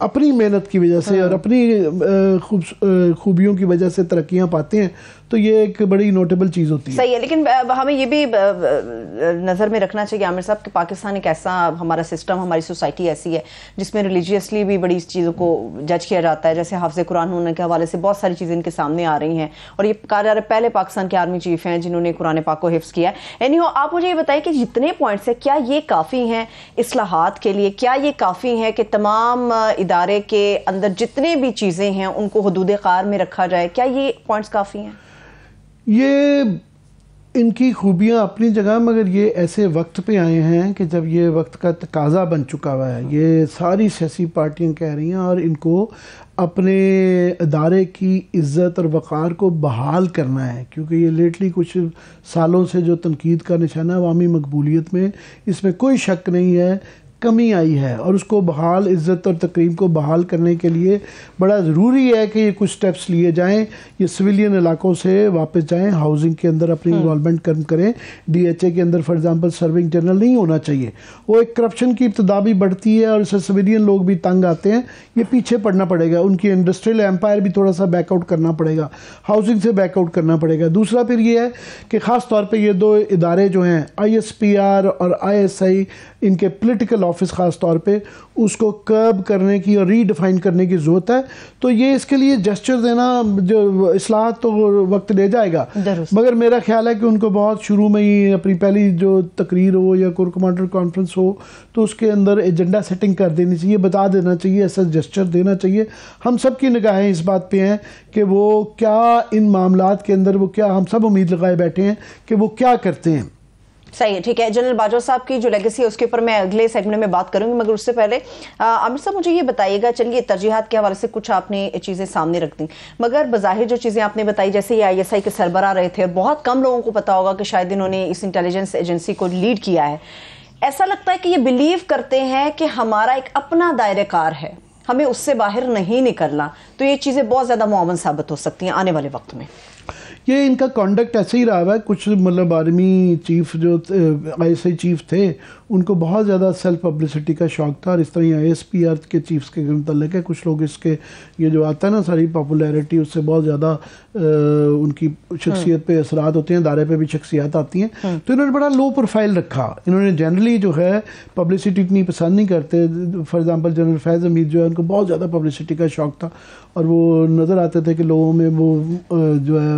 अपनी मेहनत की वजह से और अपनी खूबियों की वजह से तरक्कियां पाते हैं, तो ये एक बड़ी नोटेबल चीज़ होती है। सही है, लेकिन हमें ये भी नज़र में रखना चाहिए आमिर साहब कि पाकिस्तान एक ऐसा हमारा सिस्टम, हमारी सोसाइटी ऐसी है जिसमें रिलीजियसली भी बड़ी चीज़ों को जज किया जाता है। जैसे हाफ़िज़ कुरान होने के हवाले से बहुत सारी चीज़ें इनके सामने आ रही हैं और ये कहा जा रहा है पहले पाकिस्तान के आर्मी चीफ हैं जिन्होंने कुरान पाक को हिफ्ज़ किया है। एनीहो, आप मुझे ये बताइए कि जितने पॉइंट्स है क्या ये काफ़ी हैं इस्लाहात के लिए? क्या ये काफ़ी है कि तमाम इदारे के अंदर जितने भी चीज़ें हैं उनको हुदूद कार में रखा जाए? क्या ये पॉइंट्स काफ़ी हैं? ये इनकी खूबियाँ अपनी जगह, मगर ये ऐसे वक्त पे आए हैं कि जब ये वक्त का तकाजा बन चुका हुआ है। ये सारी सियासी पार्टियां कह रही हैं और इनको अपने अदारे की इज़्ज़त और वक़ार को बहाल करना है, क्योंकि ये लेटली कुछ सालों से जो तनकीद का निशाना अवामी मकबूलियत में, इसमें कोई शक नहीं है, कमी आई है। और उसको बहाल, इज़्ज़त और तकरीम को बहाल करने के लिए बड़ा ज़रूरी है कि ये कुछ स्टेप्स लिए जाएं। ये सिविलियन इलाकों से वापस जाएं, हाउसिंग के अंदर अपनी इन्वॉल्वमेंट कम करें। डीएचए के अंदर फॉर एग्जांपल सर्विंग जनरल नहीं होना चाहिए। वो एक करप्शन की इब्तदा भी बढ़ती है और इससे सिविलियन लोग भी तंग आते हैं। ये पीछे पड़ना पड़ेगा, उनकी इंडस्ट्रियल एम्पायर भी थोड़ा सा बैकआउट करना पड़ेगा, हाउसिंग से बैकआउट करना पड़ेगा। दूसरा फिर ये है कि ख़ास तौर पर ये 2 इदारे जो हैं ISPR और ISI, इनके पोलिटिकल ऑफिस ख़ास तौर पे, उसको कर्ब करने की और रीडिफाइन करने की ज़रूरत है। तो ये इसके लिए जेस्चर देना जो इस्लाहात तो वक्त ले जाएगा, मगर मेरा ख्याल है कि उनको बहुत शुरू में ही अपनी पहली जो तकरीर हो या कोर कमांडर कॉन्फ्रेंस हो तो उसके अंदर एजेंडा सेटिंग कर देनी चाहिए, बता देना चाहिए, ऐसा जेस्चर देना चाहिए। हम सब की निगाहें इस बात पे हैं कि वो क्या इन मामलात के अंदर, वो क्या, हम सब उम्मीद लगाए बैठे हैं कि वो क्या करते हैं। सही है, ठीक है। जनरल बाजवा साहब की जो लेगेसी है उसके ऊपर मैं अगले सेगमेंट में बात करूंगी, मगर उससे पहले आमिर साहब मुझे ये बताइएगा, चलिए तरजीहात के हवाले से कुछ आपने चीज़ें सामने रख दी, मगर बज़ाहिर जो चीज़ें आपने बताई, जैसे ये ISI के सरबराह रहे थे और बहुत कम लोगों को पता होगा कि शायद इन्होंने इस इंटेलिजेंस एजेंसी को लीड किया है। ऐसा लगता है कि ये बिलीव करते हैं कि हमारा एक अपना दायरे कार है, हमें उससे बाहर नहीं निकलना, तो ये चीज़ें बहुत ज़्यादा मुआवन साबित हो सकती हैं आने वाले वक्त में। ये इनका कंडक्ट ऐसे ही रहा है। कुछ मतलब आर्मी चीफ जो ISI चीफ थे, उनको बहुत ज़्यादा सेल्फ पब्लिसिटी का शौक था, और इस तरह ISPR के चीफ्स के मतलब है कुछ लोग इसके ये जो आता है ना सारी पॉपुलैरिटी, उससे बहुत ज़्यादा उनकी शख्सियत पे असरात होते हैं, दायरे पे भी शख्सियत आती हैं। तो इन्होंने बड़ा लो प्रोफाइल रखा। इन्होंने जनरली जो है पब्लिसिटी इतनी पसंद नहीं करते। फॉर एग्जांपल जनरल फैज़ हमीद जो है, उनको बहुत ज़्यादा पब्लिसिटी का शौक था, और वो नज़र आते थे कि लोगों में वो जो है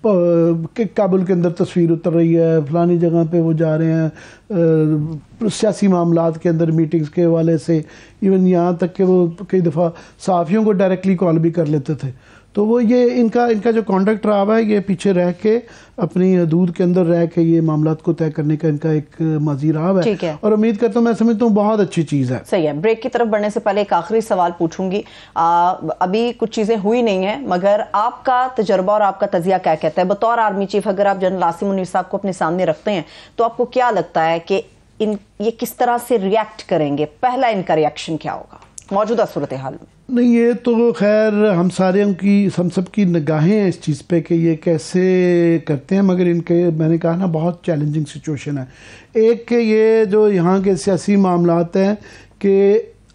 कि काबुल के अंदर तस्वीर उतर रही है, फलानी जगह पे वो जा रहे हैं, सियासी मामलात के अंदर मीटिंग्स के हवाले से, इवन यहाँ तक कि वो कई दफ़ा सहाफ़ियों को डायरेक्टली कॉल भी कर लेते थे। तो वो ये इनका जो कॉन्डक्ट रहा हुआ है, ये पीछे रह के अपनी हदूद के अंदर रह के ये मामलात को तय करने का इनका एक माजी रहा है, और उम्मीद करता हूँ, मैं समझता हूँ बहुत अच्छी चीज़ है। सही है। ब्रेक की तरफ बढ़ने से पहले एक आखिरी सवाल पूछूंगी। अभी कुछ चीज़ें हुई नहीं है, मगर आपका तजर्बा और आपका तजिया क्या कहता है बतौर आर्मी चीफ? अगर आप जनरल आसिम मुनीर साहब को अपने सामने रखते हैं, तो आपको क्या लगता है कि ये किस तरह से रिएक्ट करेंगे? पहला इनका रिएक्शन क्या होगा मौजूदा सूरत हाल में? नहीं, ये तो खैर हम सब की निगाहें हैं इस चीज़ पे कि ये कैसे करते हैं, मगर इनके मैंने कहा ना बहुत चैलेंजिंग सिचुएशन है। एक कि ये जो यहाँ के सियासी मामलात हैं कि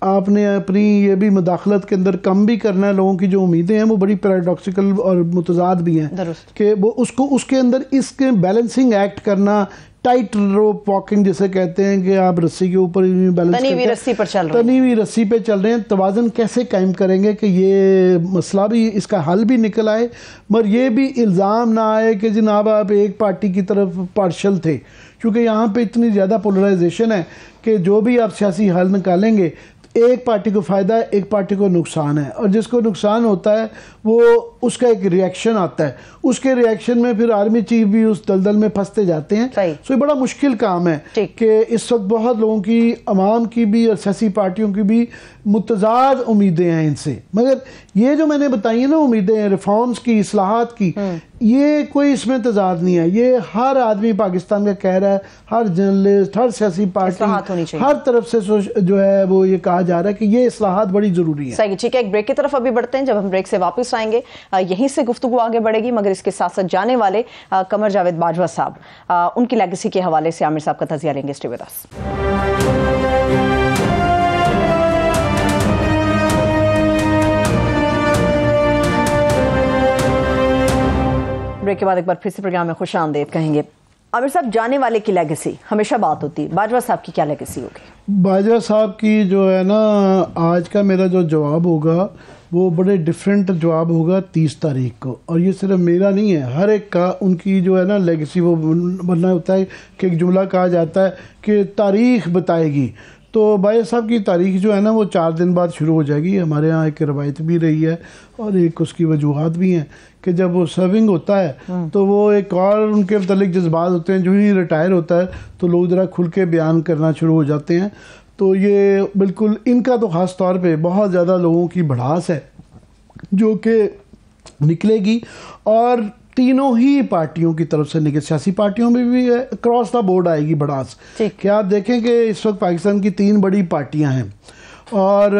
आपने अपनी ये भी मुदाखलत के अंदर कम भी करना है, लोगों की जो उम्मीदें हैं वो बड़ी पैराडॉक्सिकल और मुतजाद भी हैं कि वो उसके अंदर इसके बैलेंसिंग एक्ट करना, टाइट रोप वॉकिंग जिसे कहते हैं कि आप रस्सी के ऊपर तनी हुई रस्सी पे चल रहे हैं, तवाज़न कैसे कायम करेंगे कि ये मसला भी, इसका हल भी निकल आए, मगर ये भी इल्ज़ाम ना आए कि जनाब आप एक पार्टी की तरफ पार्शल थे, क्योंकि यहाँ पे इतनी ज़्यादा पोलराइजेशन है कि जो भी आप सियासी हल निकालेंगे, एक पार्टी को फ़ायदा है, एक पार्टी को नुकसान है, और जिसको नुकसान होता है वो उसका एक रिएक्शन आता है, उसके रिएक्शन में फिर आर्मी चीफ भी उस दलदल में फंसते जाते हैं। सो ये बड़ा मुश्किल काम है कि इस वक्त बहुत लोगों की, अवाम की भी और सियासी पार्टियों की भी मुतजाद उम्मीदें हैं इनसे, मगर ये जो मैंने बताई है ना उम्मीदें रिफॉर्म्स की, इस्लाहात की, ये कोई इसमें तजाद नहीं है। ये हर आदमी पाकिस्तान का कह रहा है, हर जर्नलिस्ट, हर सियासी पार्टी, हर तरफ से जो है वो ये कहा जा रहा है कि ये इस्लाहात बड़ी जरूरी है। सही, ठीक है। एक ब्रेक की तरफ अभी बढ़ते हैं। जब हम ब्रेक से वापस आएंगे यहीं से गुफ्तगू आगे बढ़ेगी, मगर इसके साथ साथ जाने वाले कमर जावेद बाजवा साहब, उनकी लेगेसी के हवाले से आमिर साहब का तजिया लेंगे। Stay with us. ब्रेक के बाद एक बार फिर से प्रोग्राम में खुश आमदेद कहेंगे। आमिर साहब, जाने वाले की लेगेसी हमेशा बात होती है, बाजवा साहब की क्या लेगेसी होगी? बाजवा साहब की जो है ना, आज का मेरा जो जवाब होगा वो बड़े डिफरेंट जवाब होगा 30 तारीख को, और ये सिर्फ मेरा नहीं है, हर एक का उनकी जो है ना लेगेसी वो बनना होता है कि एक जुमला कहा जाता है कि तारीख बताएगी। तो बाजवा साहब की तारीख जो है ना वो 4 दिन बाद शुरू हो जाएगी। हमारे यहाँ एक रवायत भी रही है और एक उसकी वजूहात भी हैं कि जब वो सर्विंग होता है तो वो एक और उनके मतलब जज्बात होते हैं, जो ही रिटायर होता है तो लोग ज़रा खुल के बयान करना शुरू हो जाते हैं। तो ये बिल्कुल इनका तो ख़ास तौर पे बहुत ज़्यादा लोगों की भड़ास है जो कि निकलेगी, और तीनों ही पार्टियों की तरफ से निकले, सियासी पार्टियों में भी क्रॉस द बोर्ड आएगी भड़ास। क्या आप देखें कि इस वक्त पाकिस्तान की 3 बड़ी पार्टियां हैं और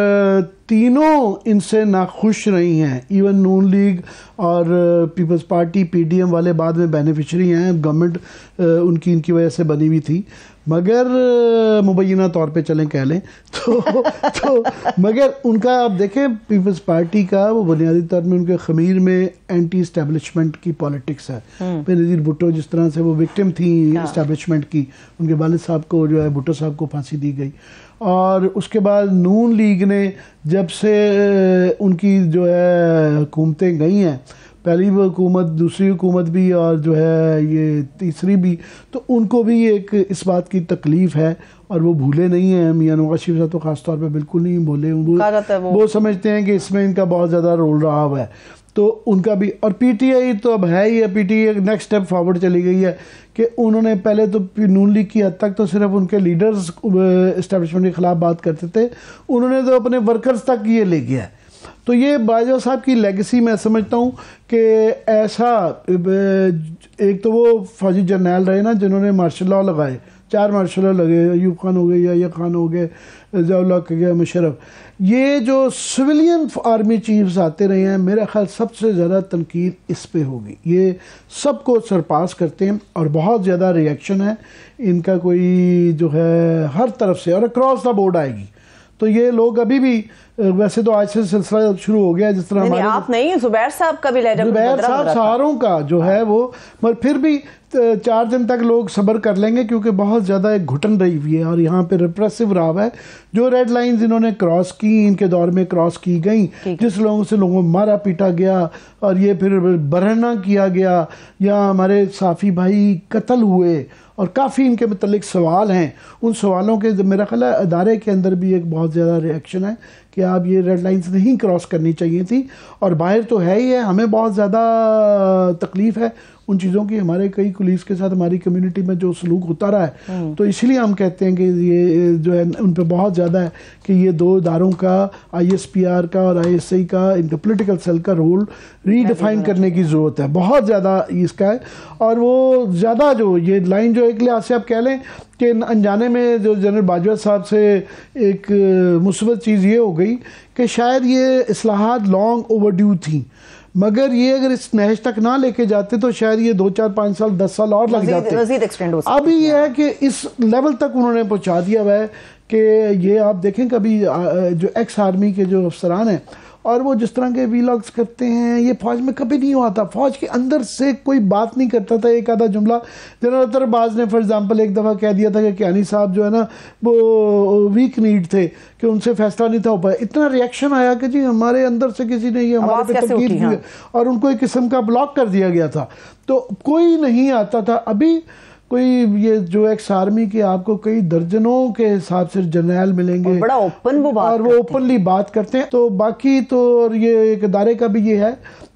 तीनों इनसे नाखुश रही हैं। इवन नून लीग और पीपल्स पार्टी PDM वाले बाद में बेनिफिशरी हैं, गवर्नमेंट उनकी इनकी वजह से बनी हुई थी, मगर मुबैना तौर पे चलें कह लें तो मगर उनका आप देखें पीपल्स पार्टी का वो बुनियादी तौर में उनके खमीर में एंटी इस्टेब्लिशमेंट की पॉलिटिक्स है। बेनज़ीर भुट्टो जिस तरह से वो विक्टिम थी इस्टेब्लिशमेंट की, उनके वालिद साहब को जो है भुट्टो साहब को फांसी दी गई, और उसके बाद नून लीग ने जब से उनकी जो है हुकूमतें गई हैं, पहली हुकूमत, दूसरी हुकूमत भी और जो है ये तीसरी भी, तो उनको भी एक इस बात की तकलीफ़ है और वो भूले नहीं हैं। मियां नवाज शरीफ साहब तो ख़ास तौर पे बिल्कुल नहीं भूले, वो समझते हैं कि इसमें इनका बहुत ज़्यादा रोल रहा हुआ है, तो उनका भी। और PTI तो अब है ही है, PTI एक नेक्स्ट स्टेप फॉरवर्ड चली गई है कि उन्होंने पहले तो नून लीग की हद तक तो सिर्फ उनके लीडर्स इस्टेब्लिशमेंट के ख़िलाफ़ बात करते थे, उन्होंने तो अपने वर्कर्स तक ये ले गया है। तो ये बाजवा साहब की लेगेसी मैं समझता हूँ कि ऐसा, एक तो वो फौजी जर्नैल रहे ना जिन्होंने मार्शल लॉ लगाए 4 मार्शल लगे, अयूब खान हो गए, या खान हो गए, ज़िया-उल हक हो गया, मुशर्रफ। ये जो सिविलियन आर्मी चीफ्स आते रहे हैं, मेरा ख्याल सबसे ज़्यादा तनकीद इस पे होगी। ये सबको सरपास करते हैं और बहुत ज़्यादा रिएक्शन है इनका, कोई जो है हर तरफ से और अक्रॉस द बोर्ड आएगी। तो ये लोग अभी भी, वैसे तो आज से सिलसिला शुरू हो गया, जिस तरह नहीं, आप नहीं, जुबैर साहब का भी लहजा, जुबैर साहब सहारों का जो है वो, मगर फिर भी 4 दिन तक लोग सब्र कर लेंगे, क्योंकि बहुत ज़्यादा एक घुटन रही हुई है और यहाँ पे रिप्रेसिव रहा है। जो रेड लाइंस इन्होंने क्रॉस की, इनके दौर में क्रॉस की गई, जिस लोगों से लोगों को मारा पीटा गया और ये फिर बरहना किया गया, या हमारे साफ़ी भाई कत्ल हुए और काफ़ी इनके मतलब सवाल हैं, उन सवालों के मेरा ख्याल है अदारे के अंदर भी एक बहुत ज़्यादा रिएक्शन है कि आप ये रेड लाइंस नहीं क्रॉस करनी चाहिए थी। और बाहर तो है ही है, हमें बहुत ज़्यादा तकलीफ़ है उन चीज़ों की, हमारे कई कुलीस के साथ हमारी कम्युनिटी में जो सलूक होता रहा है। तो इसलिए हम कहते हैं कि ये जो है उन पर बहुत ज़्यादा है कि ये 2 इदारों का, ISPR का और ISI का, इनका पोलिटिकल सेल का रोल रीडिफाइन करने की ज़रूरत है, बहुत ज़्यादा इसका है। और वो ज़्यादा जो ये लाइन जो एक लिहाज से आप कह लें कि अनजाने में जो जनरल बाजवा साहब से एक मुस्बत चीज़ ये हो गई कि शायद ये इस्लाहात लॉन्ग ओवरड्यू थी, मगर ये अगर इस नहज तक ना लेके जाते तो शायद ये 2, 4, 5 साल 10 साल और लग जाते। अभी ये है कि इस लेवल तक उन्होंने पहुंचा दिया हुआ है कि ये आप देखें कभी जो एक्स आर्मी के जो अफसरान हैं और वो जिस तरह के वीलॉग्स करते हैं, ये फ़ौज में कभी नहीं हुआ था। फ़ौज के अंदर से कोई बात नहीं करता था, एक आधा जुमला जनरल अतरबाज ने फॉर एग्जांपल एक दफ़ा कह दिया था कि कियानी साहब जो है ना वो वीक नीड थे कि उनसे फैसला नहीं था हो पाया। इतना रिएक्शन आया कि जी हमारे अंदर से किसी ने ये हमारे पे तनकीद की और उनको एक किस्म का ब्लॉक कर दिया गया था, तो कोई नहीं आता था। अभी कोई ये जो एक्स आर्मी के आपको कई दर्जनों के हिसाब से जर्नैल मिलेंगे, बड़ा ओपन वो बात और वो ओपनली बात करते हैं। तो बाकी तो और ये एक इदारे का भी ये है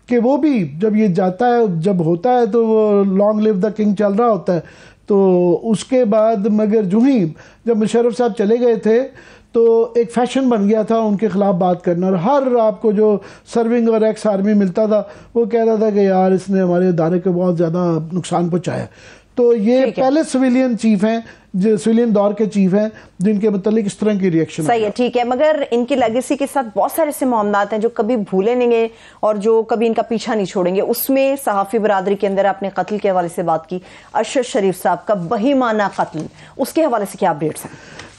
कि वो भी जब ये जाता है, जब होता है तो वो लॉन्ग लिव द किंग चल रहा होता है, तो उसके बाद मगर जो ही जब मुशर्रफ साहब चले गए थे तो एक फैशन बन गया था उनके खिलाफ बात करना, और हर आपको जो सर्विंग और एक्स आर्मी मिलता था वो कहता था कि यार इसने हमारे इदारे को बहुत ज़्यादा नुकसान पहुँचाया। तो ये पहले सिविलियन चीफ हैं, जो सिविलियन दौर के चीफ हैं, जिनके मतलब इस तरह की रिएक्शन सही है, ठीक है। मगर इनकी लेगेसी के साथ बहुत सारे ऐसे मामलात हैं जो कभी भूलेंगे और जो कभी इनका पीछा नहीं छोड़ेंगे। उसमें सहाफ़ी बरादरी के अंदर आपने कत्ल के हवाले से बात की, अरशद शरीफ साहब का बहीमाना कत्ल, उसके हवाले से क्या अपडेट्स हैं?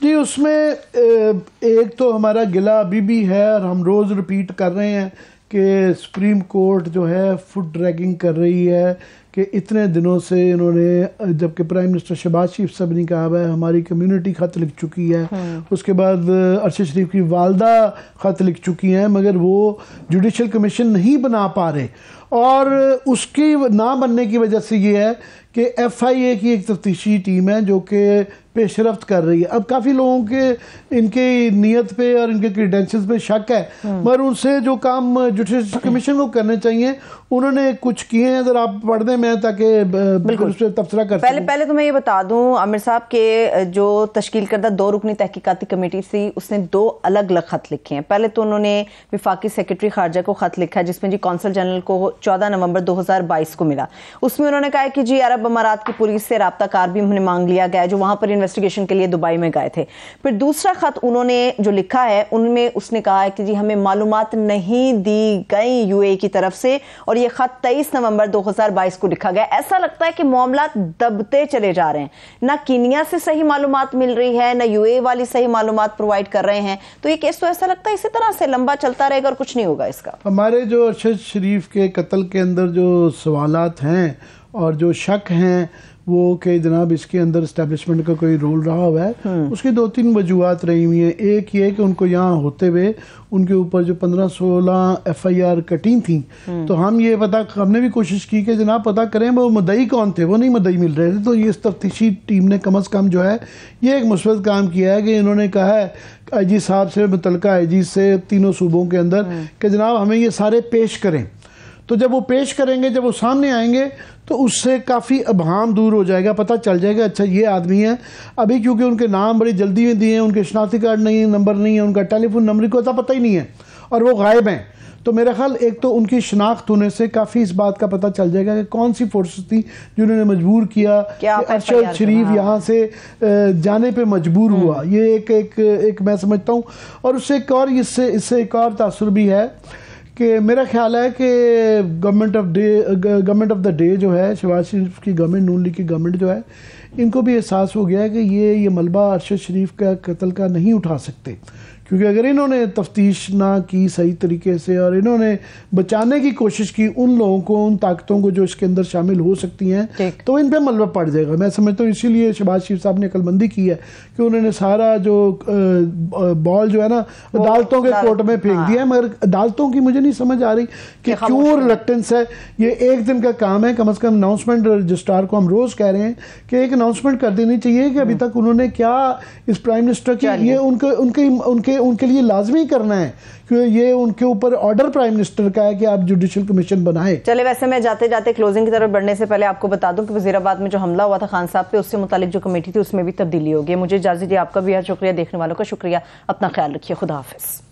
जी, उसमें एक तो हमारा गिला अभी भी है और हम रोज़ रिपीट कर रहे हैं कि सुप्रीम कोर्ट जो है फुट ड्रैगिंग कर रही है कि इतने दिनों से इन्होंने, जबकि प्राइम मिनिस्टर शहबाज शरीफ साहब ने कहा है हमारी कम्युनिटी ख़त लिख चुकी है, उसके बाद अरशद शरीफ की वालदा ख़त लिख चुकी हैं, मगर वो जुडिशल कमीशन नहीं बना पा रहे। और उसकी ना बनने की वजह से ये है कि FIA की एक तफ्तीशी टीम है जो कि पेशरफ्त कर रही है। अब काफ़ी लोगों के इनके नीयत पे और इनके क्रीडेंशियल्स पे शक है, मगर उनसे जो काम जुडिशल कमीशन को करने चाहिए उन्होंने कुछ किए हैं। अगर आप पढ़ दें मैं ताकि बिल्कुल उस पर तबसरा कर सकूं। पहले तो मैं ये बता दूं, आमिर साहब के जो तश्कील करदा 2 रुकनी तहकीकाती कमेटी थी उसने 2 अलग अलग खत लिखे हैं। पहले तो उन्होंने विफाकी सेक्रेटरी खारजा को खत लिखा जिसमें जी कौंसल जनरल को 14 नवंबर 2022 को मिला। उसमें उन्होंने कहा कि जी अरब अमारात की पुलिस से राब्ता कार भी उन्हें मांग लिया गया जो वहां पर इन्वेस्टिगेशन के लिए दुबई में गए थे। फिर दूसरा खत उन्होंने जो लिखा है उनमें उसने कहा है कि जी हमें मालूमात नहीं दी गई UAE की तरफ से, और ये खत 23 नवंबर 2022 को लिखा गया। ऐसा लगता है कि मामला दबते चले जा रहे हैं, ना कीनिया से सही मालूमात मिल रही है ना UAE वाली सही मालूमात प्रोवाइड कर रहे हैं। तो ये केस तो ऐसा लगता है इसी तरह से लंबा चलता रहेगा और कुछ नहीं होगा इसका। हमारे जो अरशद शरीफ के कत्ल के अंदर जो सवालात हैं और जो शक हैं वो कि जनाब इसके अंदर इस्टेब्लिशमेंट का कोई रोल रहा हुआ है, उसकी 2-3 वजूहत रही हुई हैं। एक ये कि उनको यहाँ होते हुए उनके ऊपर जो 15-16 FIR कटी थी, तो हम ये हमने भी कोशिश की कि जनाब पता करें वो मुद्दई कौन थे, वो नहीं मुद्दई मिल रहे थे। तो ये तफ्तीशी टीम ने कम अज़ कम जो है ये एक मुस्बत काम किया है कि इन्होंने कहा है IG साहब से, मुतलका IG से तीनों सूबों के अंदर कि जनाब हमें ये सारे पेश करें। तो जब वो पेश करेंगे, जब वो सामने आएंगे तो उससे काफ़ी अभाम दूर हो जाएगा, पता चल जाएगा अच्छा ये आदमी है। अभी क्योंकि उनके नाम बड़ी जल्दी में दिए हैं, उनके शनाख्ती कार्ड नहीं है, नंबर नहीं है, उनका टेलीफोन नंबर को पता ही नहीं है और वो गायब हैं। तो मेरा ख्याल एक तो उनकी शनाख्त होने से काफ़ी इस बात का पता चल जाएगा कि कौन सी फोर्सेस थी जिन्होंने मजबूर किया कि अरशद शरीफ यहाँ से जाने पे मजबूर हुआ। ये एक मैं समझता हूँ। और उससे एक और इससे एक और तासुर भी है कि मेरा ख्याल है कि गवर्नमेंट ऑफ द डे जो है, शहबाज शरीफ की गवर्नमेंट, नून लीग की गवर्नमेंट जो है, इनको भी एहसास हो गया है कि ये मलबा अरशद शरीफ का कत्ल का नहीं उठा सकते, क्योंकि अगर इन्होंने तफ्तीश ना की सही तरीके से और इन्होंने बचाने की कोशिश की उन लोगों को, उन ताकतों को जो इसके अंदर शामिल हो सकती हैं, तो इन पे मलबा पड़ जाएगा। मैं समझता हूँ इसीलिए शहबाज शरीफ साहब ने अकलमंदी की है कि उन्होंने सारा जो बॉल जो है ना अदालतों के कोर्ट में फेंक दिया है। मगर अदालतों की मुझे नहीं समझ आ रही कि क्यों रिलक्टेंस है। ये एक दिन का काम है, कम से कम अनाउंसमेंट रजिस्ट्रार को हम रोज कह रहे हैं कि एक अनाउंसमेंट कर देनी चाहिए कि अभी तक उन्होंने क्या इस प्राइम मिनिस्टर की, ये उनके लिए लाजमी करना है क्योंकि ये उनके ऊपर ऑर्डर प्राइम मिनिस्टर का है कि आप जुडिशियल कमीशन बनाए। चले, वैसे मैं जाते जाते क्लोजिंग की तरफ बढ़ने से पहले आपको बता दूं कि वजीराबाद में जो हमला हुआ था खान साहब पे, उससे मुतालिक जो कमेटी थी उसमें भी तब्दीली होगी। मुझे इजाजत दी, आपका भी शुक्रिया, देखने वालों का शुक्रिया। अपना ख्याल रखिए, खुदा हाफिज।